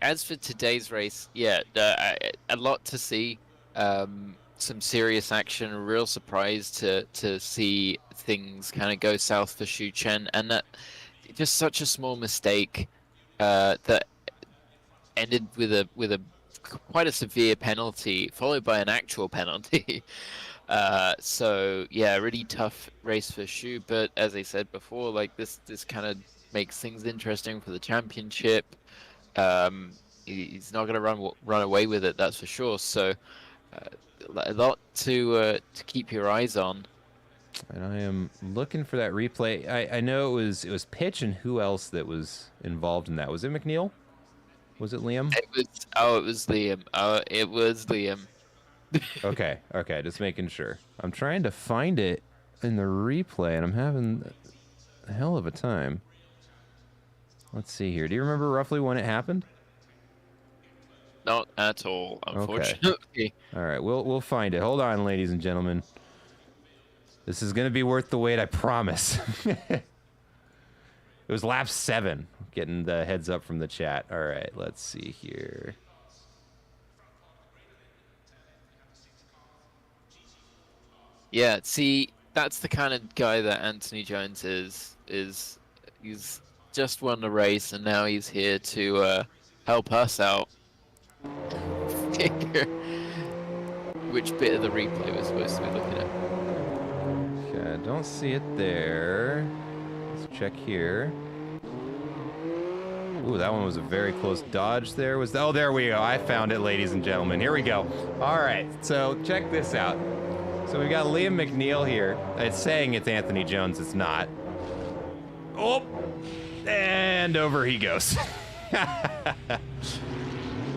as for today's race, a lot to see. Some serious action. A real surprise to see things kind of go south for Xu Chen, and that just such a small mistake that ended with a quite a severe penalty, followed by an actual penalty. So yeah, really tough race for Xu. But as I said before, like this kind of makes things interesting for the championship. He's not going to run away with it, that's for sure. So a lot to keep your eyes on. And I am looking for that replay. I know it was Pitch, and who else that was involved in that? Was it McNeil? Was it Liam? It was Liam. It was Liam. Okay, just making sure. I'm trying to find it in the replay, and I'm having a hell of a time. Let's see here. Do you remember roughly when it happened? Not at all, unfortunately. Okay. All right, we'll find it. Hold on, ladies and gentlemen. This is going to be worth the wait, I promise. It was lap 7. Getting the heads up from the chat. All right, let's see here. Yeah, see, that's the kind of guy that Anthony Jones is. He's just won the race, and now he's here to help us out. Which bit of the replay we're supposed to be looking at? Okay, I don't see it there. Let's check here. Ooh, that one was a very close dodge there. Oh, there we go. I found it, ladies and gentlemen. Here we go. All right, so check this out. So we got Liam McNeil here. It's saying it's Anthony Jones. It's not. Oh, and over he goes.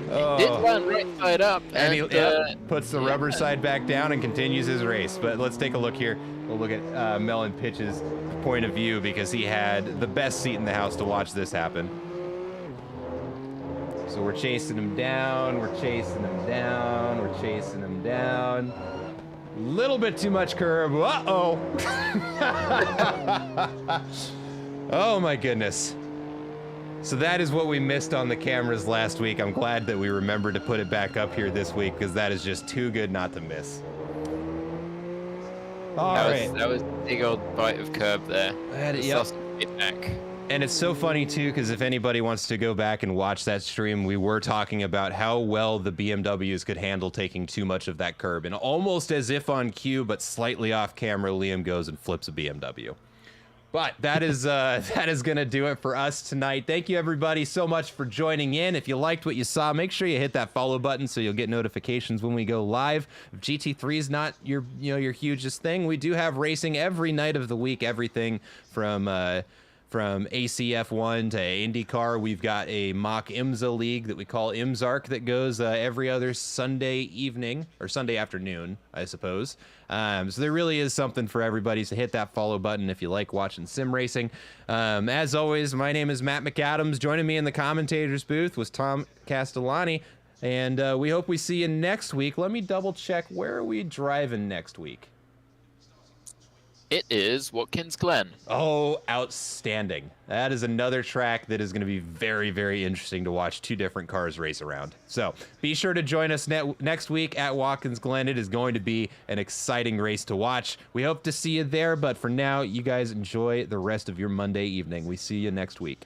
Oh. Did run right side up. And he puts the rubber side back down and continues his race. But let's take a look here. We'll look at Melon Pitch's point of view, because he had the best seat in the house to watch this happen. So we're chasing him down, we're chasing him down, we're chasing him down. Little bit too much curb. Uh-oh. Oh my goodness. So that is what we missed on the cameras last week. I'm glad that we remembered to put it back up here this week, because that is just too good not to miss. That was a big old bite of curb there. Yep. And it's so funny too, because if anybody wants to go back and watch that stream, we were talking about how well the BMWs could handle taking too much of that curb. And almost as if on cue, but slightly off camera, Liam goes and flips a BMW. But that is going to do it for us tonight. Thank you, everybody, so much for joining in. If you liked what you saw, make sure you hit that follow button so you'll get notifications when we go live. If GT3 is not your hugest thing, we do have racing every night of the week. Everything from ACF1 to IndyCar. We've got a mock IMSA league that we call IMSARC that goes every other Sunday evening, or Sunday afternoon, I suppose. So there really is something for everybody, so hit that follow button if you like watching sim racing. As always, my name is Matt McAdams. Joining me in the commentators booth was Tom Castellani, and we hope we see you next week. Let me double check. Where are we driving next week? It is Watkins Glen. Oh, outstanding. That is another track that is going to be very, very interesting to watch two different cars race around. So be sure to join us next week at Watkins Glen. It is going to be an exciting race to watch. We hope to see you there, but for now, you guys enjoy the rest of your Monday evening. We see you next week.